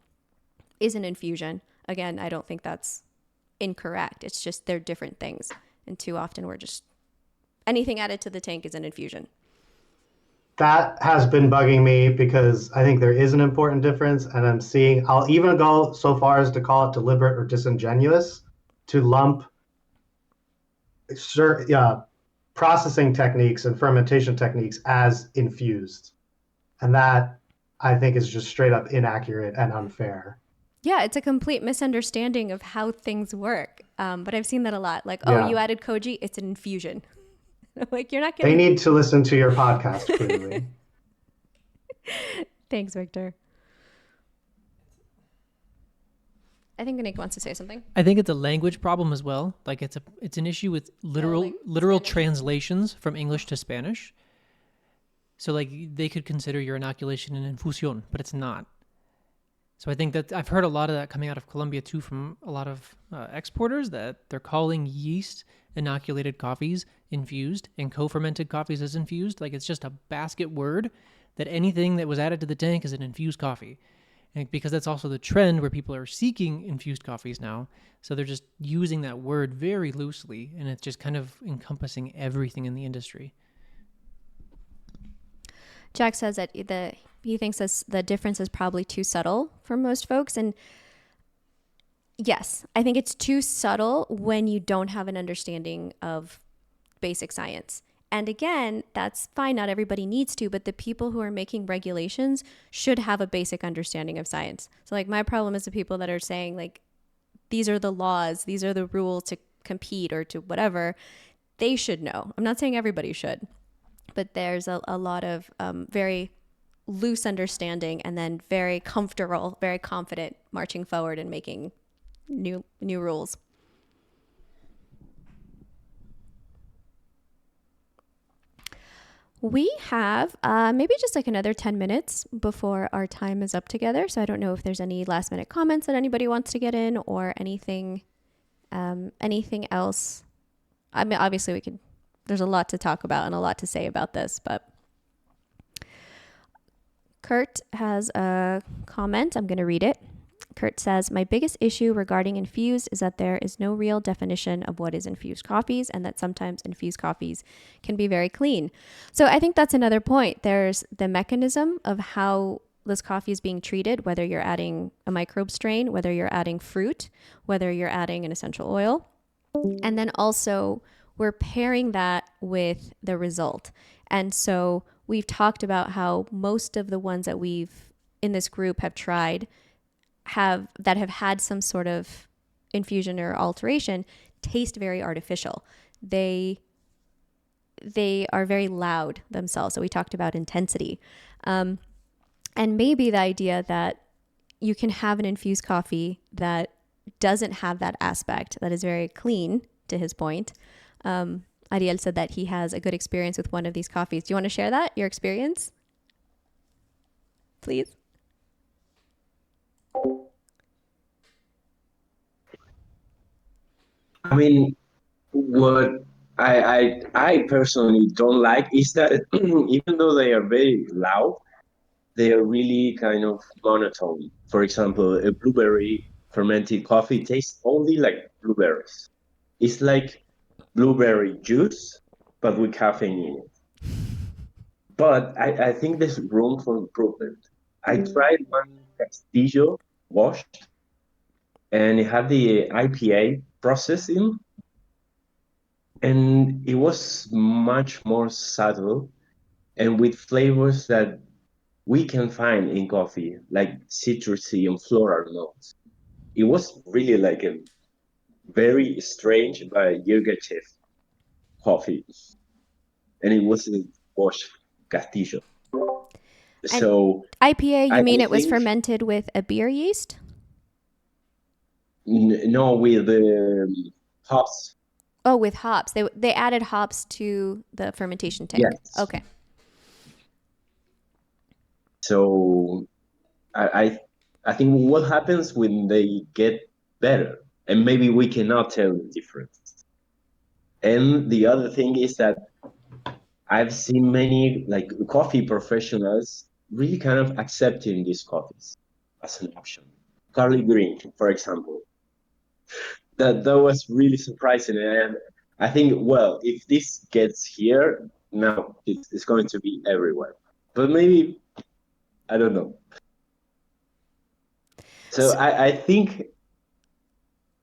is an infusion. Again, I don't think that's incorrect. It's just they're different things. And too often we're just, anything added to the tank is an infusion. That has been bugging me because I think there is an important difference, and I'll even go so far as to call it deliberate or disingenuous to lump processing techniques and fermentation techniques as infused. And that I think is just straight up inaccurate and unfair. Yeah, it's a complete misunderstanding of how things work. But I've seen that a lot. Like, Yeah. you added koji, it's an infusion. Like, you're not getting... They need to listen to your podcast, clearly. Thanks, Victor. I think Nick wants to say something. I think it's a language problem as well. Like it's an issue with literal translations from English to Spanish. So like they could consider your inoculation an infusión, but it's not. So I think that I've heard a lot of that coming out of Colombia too from a lot of exporters that they're calling yeast inoculated coffees infused and co-fermented coffees as infused. Like it's just a basket word that anything that was added to the tank is an infused coffee. And because that's also the trend where people are seeking infused coffees now. So they're just using that word very loosely and it's just kind of encompassing everything in the industry. Jack says that he thinks the difference is probably too subtle for most folks. And Yes, I think it's too subtle when you don't have an understanding of basic science. And again, that's fine. Not everybody needs to, but the people who are making regulations should have a basic understanding of science. So, like, my problem is the people that are saying, like, these are the laws, these are the rules to compete or to whatever. They should know. I'm not saying everybody should, but there's a lot of very loose understanding and then very comfortable, very confident marching forward and making new rules. We have maybe just like another 10 minutes before our time is up together. So I don't know if there's any last minute comments that anybody wants to get in or anything else. I mean, obviously there's a lot to talk about and a lot to say about this, but Kurt has a comment. I'm going to read it. Kurt says, my biggest issue regarding infused is that there is no real definition of what is infused coffees and that sometimes infused coffees can be very clean. So I think that's another point. There's the mechanism of how this coffee is being treated, whether you're adding a microbe strain, whether you're adding fruit, whether you're adding an essential oil. And then also we're pairing that with the result. And so we've talked about how most of the ones that we've in this group have tried have had some sort of infusion or alteration taste very artificial. They are very loud themselves. So we talked about intensity. And maybe the idea that you can have an infused coffee that doesn't have that aspect, that is very clean, to his point. Ariel said that he has a good experience with one of these coffees. Do you want to share that, your experience? Please. I mean, what I personally don't like is that even though they are very loud, they are really kind of monotone. For example, a blueberry fermented coffee tastes only like blueberries. It's like blueberry juice, but with caffeine in it. But I think there's room for improvement. I tried one Castillo washed, and it had the IPA processing, and it was much more subtle and with flavors that we can find in coffee, like citrusy and floral notes. It was really like a very strange but Yirgacheffe coffee, and it was a wash Castillo. So IPA, you I mean it was think- fermented with a beer yeast? No, with the hops. Oh, with hops. They added hops to the fermentation tank. Yes. Okay. So I think what happens when they get better, and maybe we cannot tell the difference. And the other thing is that I've seen many like coffee professionals really kind of accepting these coffees as an option. Carly Green, for example. That was really surprising, and I think, well, if this gets here, now it's going to be everywhere. But maybe, I don't know. So I think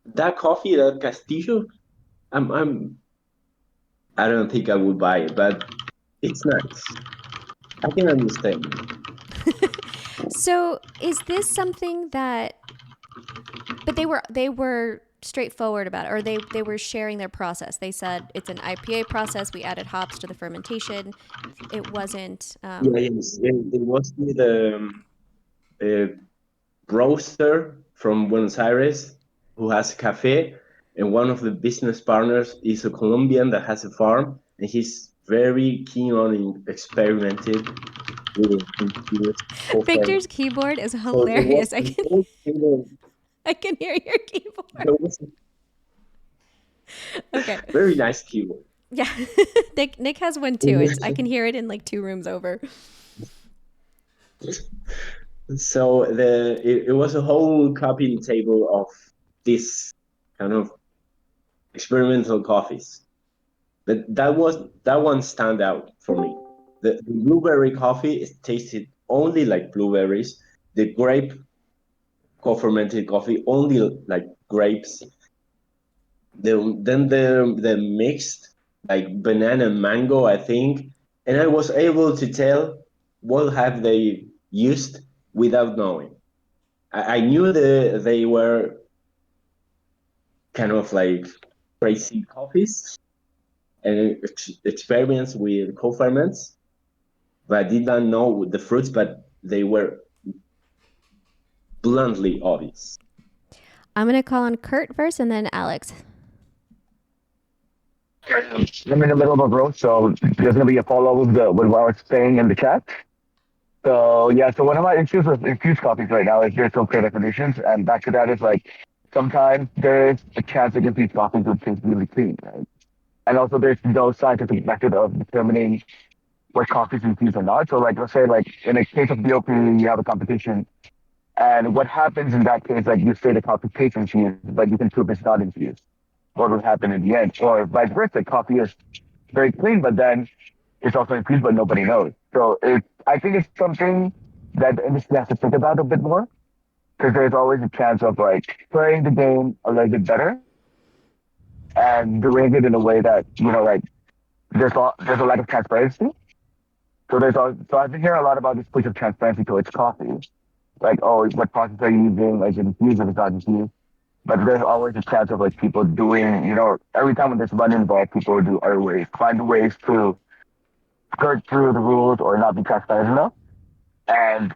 that coffee, that Castillo, I don't think I would buy it, but it's nice. I can understand. So is this something that? But they were straightforward about it, or they were sharing their process. They said it's an IPA process. We added hops to the fermentation. It wasn't. Yes, it was with a roaster from Buenos Aires who has a cafe, and one of the business partners is a Colombian that has a farm, and he's very keen on experimenting with Victor's keyboard is hilarious. I can hear your keyboard. Okay. Very nice keyboard. Yeah, Nick has one too. I can hear it in like 2 rooms over. So it was a whole coffee table of this kind of experimental coffees. But that one stand out for me. The blueberry coffee tasted only like blueberries. The grape co-fermented coffee only like grapes. Then the mixed like banana and mango, I think, and I was able to tell what have they used without knowing. I knew they were kind of like crazy coffees and experiments with co-ferments, but I did not know the fruits, but they were bluntly obvious. I'm going to call on Kurt first and then Alex. I'm in the middle of a roast, so there's gonna be a follow with what I was saying in the chat. So yeah, so one of my issues with infused coffees right now is there's no clear definitions, and back to that is like sometimes there's a chance that infused coffees will taste really clean, right? And also there's no scientific method of determining what coffee is infused or not. So like let's say like in a case of BOP, you have a competition, and what happens in that case, like you say the coffee tastes infused, but you can prove it's not infused. What will happen in the end? Or vice versa, coffee is very clean, but then it's also infused, but nobody knows. So I think it's something that the industry has to think about a bit more, because there's always a chance of like playing the game a little bit better and doing it in a way that like there's a lot of transparency. So I've been hearing a lot about this push of transparency towards coffee, like oh, what process are you using, like infused or it's not infused. But there's always a chance of like people doing, every time when there's money involved, people do other ways, find ways to skirt through the rules or not be transparent enough. And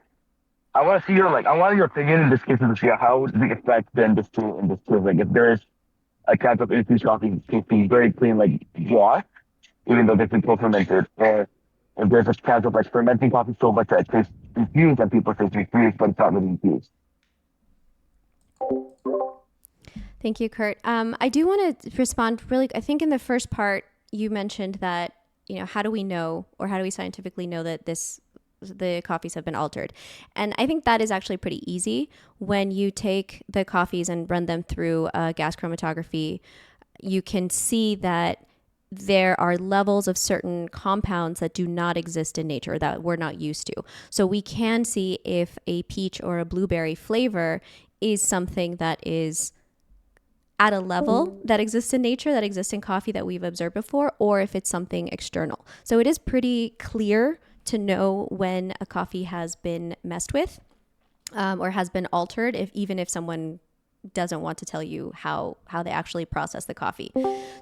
I want to see I want your opinion in this case to see how would it affect the industry in this case. Like if there's a chance of infused coffee tasting very clean, like wash, even though they've been co-fermented, or if there's a chance of like fermenting coffee so much that it tastes infused and people say it's infused, but it's not really infused. Thank you, Kurt. I do want to respond really. I think in the first part, you mentioned that, how do we know, or how do we scientifically know that the coffees have been altered? And I think that is actually pretty easy. When you take the coffees and run them through gas chromatography, you can see that there are levels of certain compounds that do not exist in nature, that we're not used to. So we can see if a peach or a blueberry flavor is something that is at a level that exists in nature, that exists in coffee that we've observed before, or if it's something external. So it is pretty clear to know when a coffee has been messed with or has been altered, even if someone doesn't want to tell you how they actually process the coffee.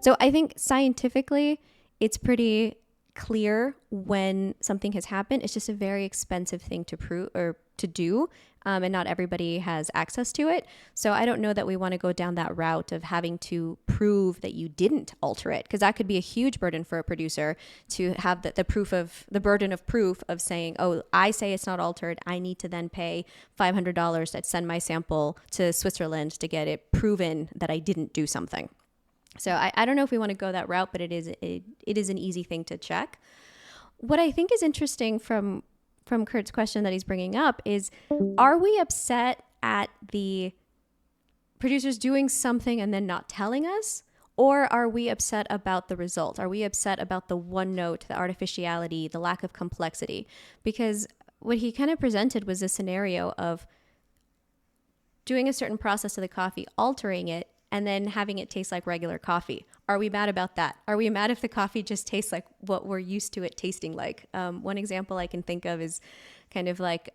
So I think scientifically, it's pretty clear when something has happened. It's just a very expensive thing to prove or to do, and not everybody has access to it. So I don't know that we want to go down that route of having to prove that you didn't alter it, because that could be a huge burden for a producer to have the burden of proof of saying, oh, I say it's not altered. I need to then pay $500 to send my sample to Switzerland to get it proven that I didn't do something. So I don't know if we want to go that route, but it is an easy thing to check. What I think is interesting from Kurt's question that he's bringing up is, are we upset at the producers doing something and then not telling us? Or are we upset about the result? Are we upset about the one note, the artificiality, the lack of complexity? Because what he kind of presented was a scenario of doing a certain process to the coffee, altering it, and then having it taste like regular coffee. Are we mad about that? Are we mad if the coffee just tastes like what we're used to it tasting like? One example I can think of is kind of like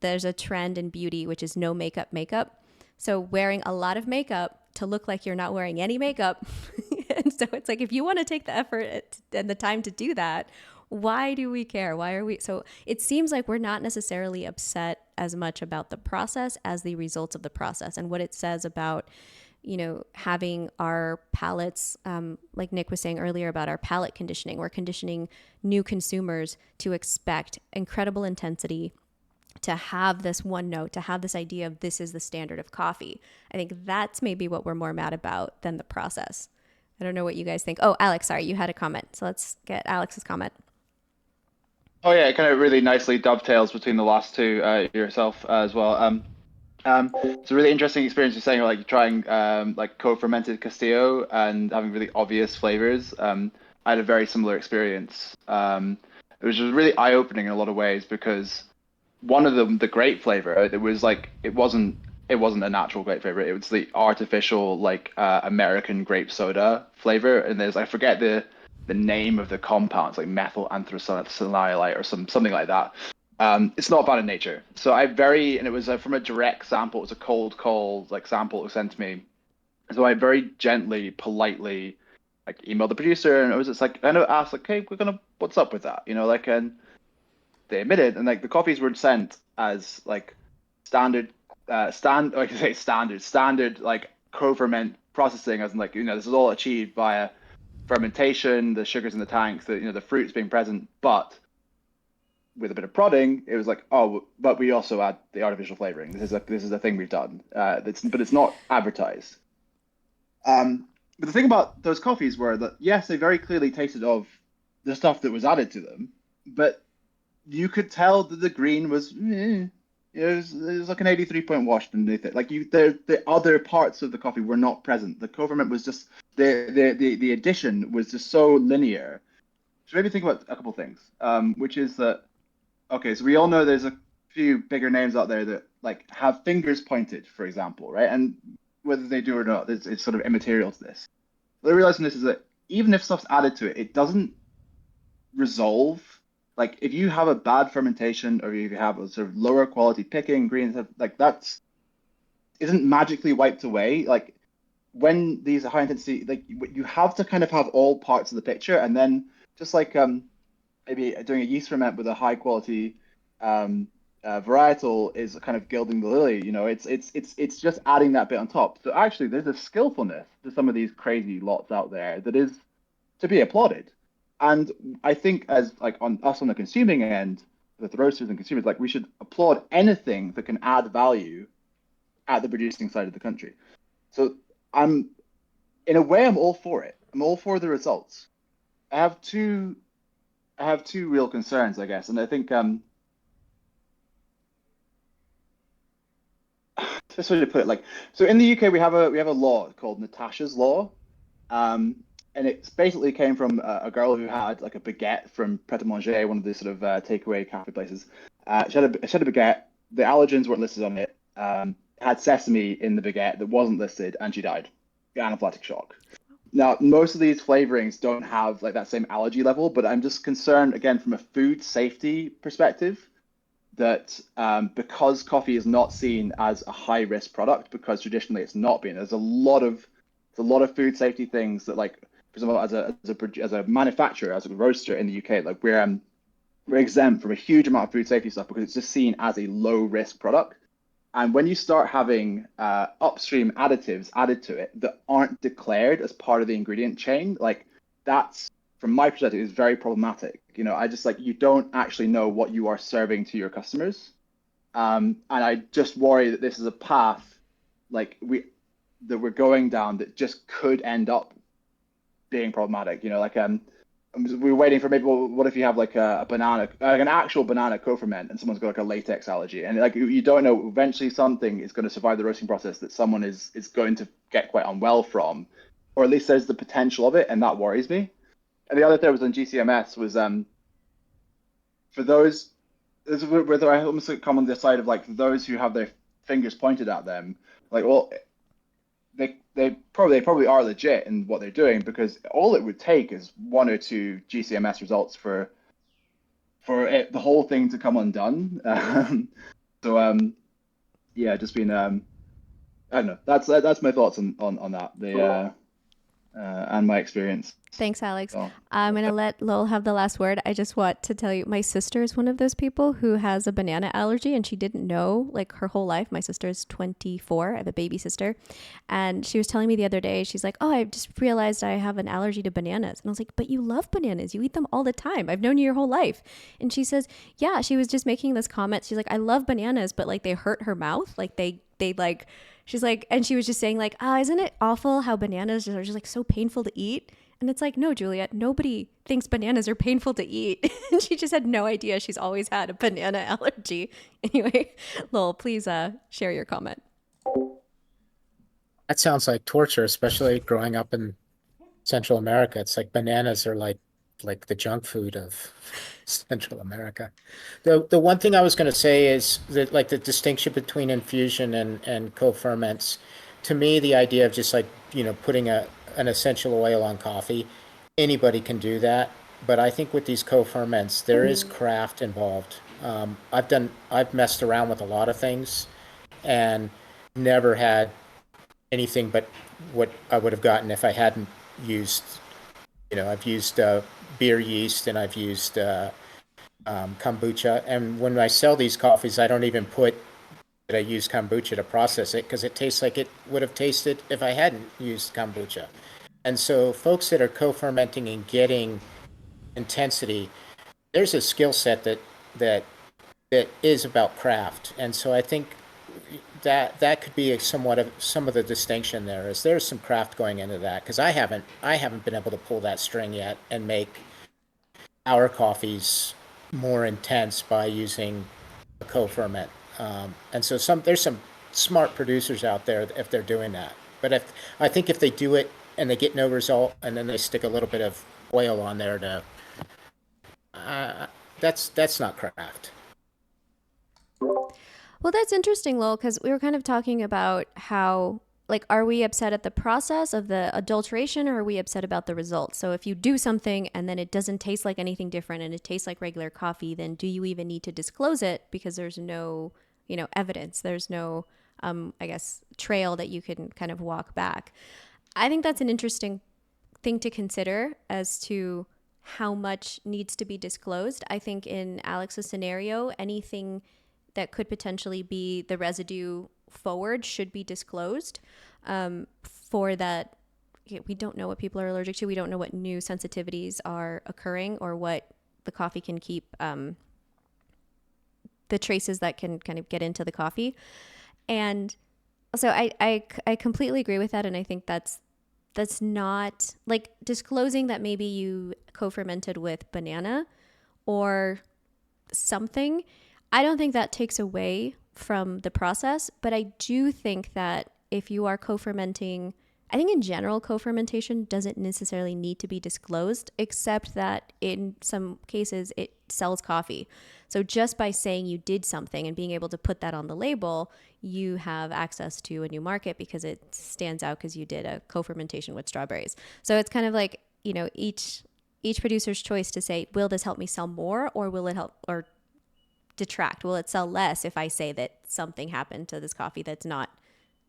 there's a trend in beauty, which is no makeup. So wearing a lot of makeup to look like you're not wearing any makeup. And so it's like, if you want to take the effort and the time to do that, why do we care? Why are we? So it seems like we're not necessarily upset as much about the process as the results of the process and what it says about, having our palates, like Nick was saying earlier about our palate conditioning. We're conditioning new consumers to expect incredible intensity, to have this one note, to have this idea of this is the standard of coffee. I think that's maybe what we're more mad about than the process. I don't know what you guys think. Oh, Alex, sorry, you had a comment. So let's get Alex's comment. Oh yeah, it kind of really nicely dovetails between the last two, yourself as well. It's a really interesting experience. You're saying like trying like co-fermented Castillo and having really obvious flavors. I had a very similar experience. It was just really eye-opening in a lot of ways, because one of them, the grape flavor, it wasn't it wasn't a natural grape flavor. It was the artificial like American grape soda flavor. And there's I forget the name of the compound. It's like methyl anthracenylate or something like that. It's not bad in nature. So and it was from a direct sample. It was a cold call like sample that was sent to me. So I very gently, politely like emailed the producer, and it was just like I asked like, hey, what's up with that? Like, and they admitted, and like the coffees were sent as like standard like I say standard like co-ferment processing, as in like this is all achieved via fermentation, the sugars in the tanks, the fruits being present, but with a bit of prodding, it was like, oh, but we also add the artificial flavoring. This is a thing we've done. But it's not advertised. But the thing about those coffees were that yes, they very clearly tasted of the stuff that was added to them, but you could tell that the green was it was like an 83-point wash underneath it. Like the other parts of the coffee were not present. The co-ferment was just the addition was just so linear. So maybe think about a couple of things, which is that okay, so we all know there's a few bigger names out there that like have fingers pointed, for example, right? And whether they do or not, it's sort of immaterial to this. What I realized from this is that even if stuff's added to it, it doesn't resolve. Like if you have a bad fermentation or if you have a sort of lower quality picking, greens, like that's isn't magically wiped away. Like when these high intensity, like you have to kind of have all parts of the picture, and then just like maybe doing a yeast ferment with a high quality varietal is kind of gilding the lily. It's just adding that bit on top. So actually, there's a skillfulness to some of these crazy lots out there that is to be applauded. And I think as like on the consuming end, with the roasters and consumers, like we should applaud anything that can add value at the producing side of the country. So in a way, I'm all for it. I'm all for the results. I have two real concerns, I guess, and I think this way to put it, like so in the UK we have a law called Natasha's Law, and it basically came from a girl who had like a baguette from Pret a Manger, one of the sort of takeaway cafe places. She had a baguette. The allergens weren't listed on it. Had sesame in the baguette that wasn't listed, and she died. Anaphylactic shock. Now, most of these flavorings don't have like that same allergy level, but I'm just concerned again from a food safety perspective that because coffee is not seen as a high risk product, because traditionally it's not been. There's a lot of food safety things that, like for example, as a manufacturer, as a roaster in the UK, like we're exempt from a huge amount of food safety stuff because it's just seen as a low risk product. And when you start having upstream additives added to it that aren't declared as part of the ingredient chain, like that's, from my perspective, is very problematic. I just like, you don't actually know what you are serving to your customers. And I just worry that this is a path like that we're going down that just could end up being problematic. We're waiting for maybe, well, what if you have like a banana, like an actual banana co-ferment, and someone's got like a latex allergy, and like you don't know, eventually something is going to survive the roasting process that someone is going to get quite unwell from, or at least there's the potential of it, and that worries me. And the other thing was on GCMS was for those, whether I almost come on the side of like those who have their fingers pointed at them, like, well, they probably are legit in what they're doing, because all it would take is 1 or 2 GCMS results for the whole thing to come undone. Yeah, just been I don't know. That's my thoughts on that. And my experience. Thanks, Alex. So, I'm going to let Lowell have the last word. I just want to tell you, my sister is one of those people who has a banana allergy, and she didn't know like her whole life. My sister is 24. I have a baby sister. And she was telling me the other day, she's like, oh, I just realized I have an allergy to bananas. And I was like, but you love bananas. You eat them all the time. I've known you your whole life. And she says, yeah, she was just making this comment. She's like, I love bananas, but like they hurt her mouth. Like they like, she's like, and she was just saying like, isn't it awful how bananas are just like so painful to eat? And it's like, no, Juliet, nobody thinks bananas are painful to eat. And she just had no idea she's always had a banana allergy. Anyway, Lowell, please share your comment. That sounds like torture, especially growing up in Central America. It's like bananas are like like the junk food of Central America. The one thing I was going to say is that like the distinction between infusion and co-ferments, to me, the idea of just like, putting an essential oil on coffee, anybody can do that. But I think with these co-ferments, there is craft involved. I've messed around with a lot of things and never had anything but what I would have gotten if I hadn't used, I've used beer yeast, and I've used kombucha. And when I sell these coffees, I don't even put that I use kombucha to process it, because it tastes like it would have tasted if I hadn't used kombucha. And so folks that are co-fermenting and getting intensity, there's a skill set that is about craft. And so I think that could be somewhat of some of the distinction there, is there's some craft going into that, because I haven't been able to pull that string yet and make our coffees more intense by using a co-ferment. And so there's some smart producers out there if they're doing that. But I think if they do it and they get no result, and then they stick a little bit of oil on there to, that's not craft. Well, that's interesting, Lowell, because we were kind of talking about how, like, are we upset at the process of the adulteration, or are we upset about the results? So if you do something and then it doesn't taste like anything different and it tastes like regular coffee, then do you even need to disclose it, because there's no, evidence, there's no, I guess, trail that you can kind of walk back. I think that's an interesting thing to consider as to how much needs to be disclosed. I think in Alex's scenario, anything that could potentially be the residue forward should be disclosed, for that. We don't know what people are allergic to. We don't know what new sensitivities are occurring, or what the coffee can keep, the traces that can kind of get into the coffee. And so I completely agree with that. And I think that's not like disclosing that maybe you co-fermented with banana or something. I don't think that takes away from the process, but I do think that if you are co-fermenting, I think in general, co-fermentation doesn't necessarily need to be disclosed, except that in some cases it sells coffee. So just by saying you did something and being able to put that on the label, you have access to a new market, because it stands out because you did a co-fermentation with strawberries. So it's kind of like, each producer's choice to say, will this help me sell more, or will it help or detract? Will it sell less if I say that something happened to this coffee that's not,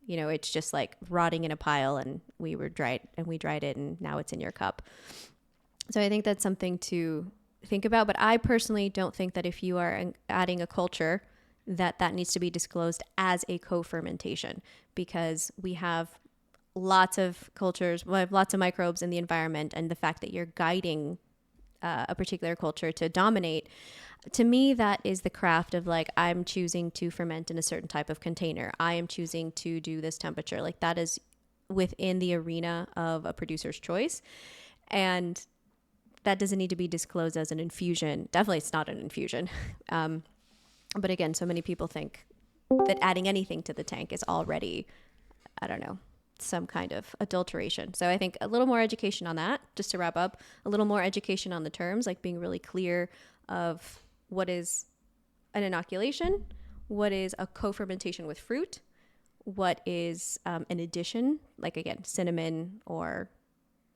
it's just like rotting in a pile and we dried it and now it's in your cup. So I think that's something to think about. But I personally don't think that if you are adding a culture, that needs to be disclosed as a co-fermentation, because we have lots of cultures, we have lots of microbes in the environment, and the fact that you're guiding a particular culture to dominate, to me, that is the craft of like, I'm choosing to ferment in a certain type of container. I am choosing to do this temperature. Like, that is within the arena of a producer's choice. And that doesn't need to be disclosed as an infusion. Definitely it's not an infusion. But again, so many people think that adding anything to the tank is already, I don't know, some kind of adulteration. So I think a little more education on that, just to wrap up, a little more education on the terms, like being really clear of what is an inoculation, what is a co-fermentation with fruit, what is an addition, like again, cinnamon or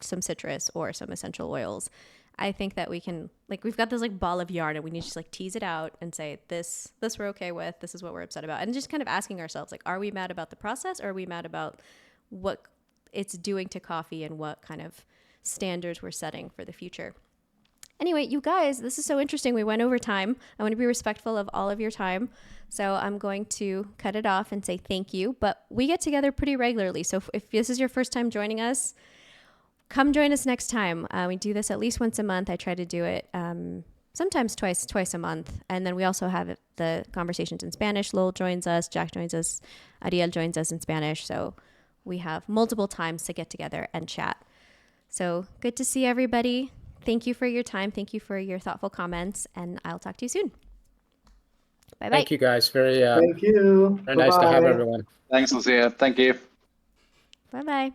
some citrus or some essential oils. I think that we can, like, we've got this like ball of yarn and we need to just like tease it out and say, this we're okay with, this is what we're upset about. And just kind of asking ourselves, like, are we mad about the process, or are we mad about what it's doing to coffee and what kind of standards we're setting for the future? Anyway, you guys, this is so interesting. We went over time. I want to be respectful of all of your time. So I'm going to cut it off and say thank you. But we get together pretty regularly. So if this is your first time joining us, come join us next time. We do this at least once a month. I try to do it sometimes twice a month. And then we also have the conversations in Spanish. Lowell joins us, Jack joins us, Ariel joins us in Spanish. So we have multiple times to get together and chat. So good to see everybody. Thank you for your time. Thank you for your thoughtful comments, and I'll talk to you soon. Bye-bye. Thank you, guys. Thank you. Very nice to have everyone. Thanks, Lucia. Thank you. Bye-bye.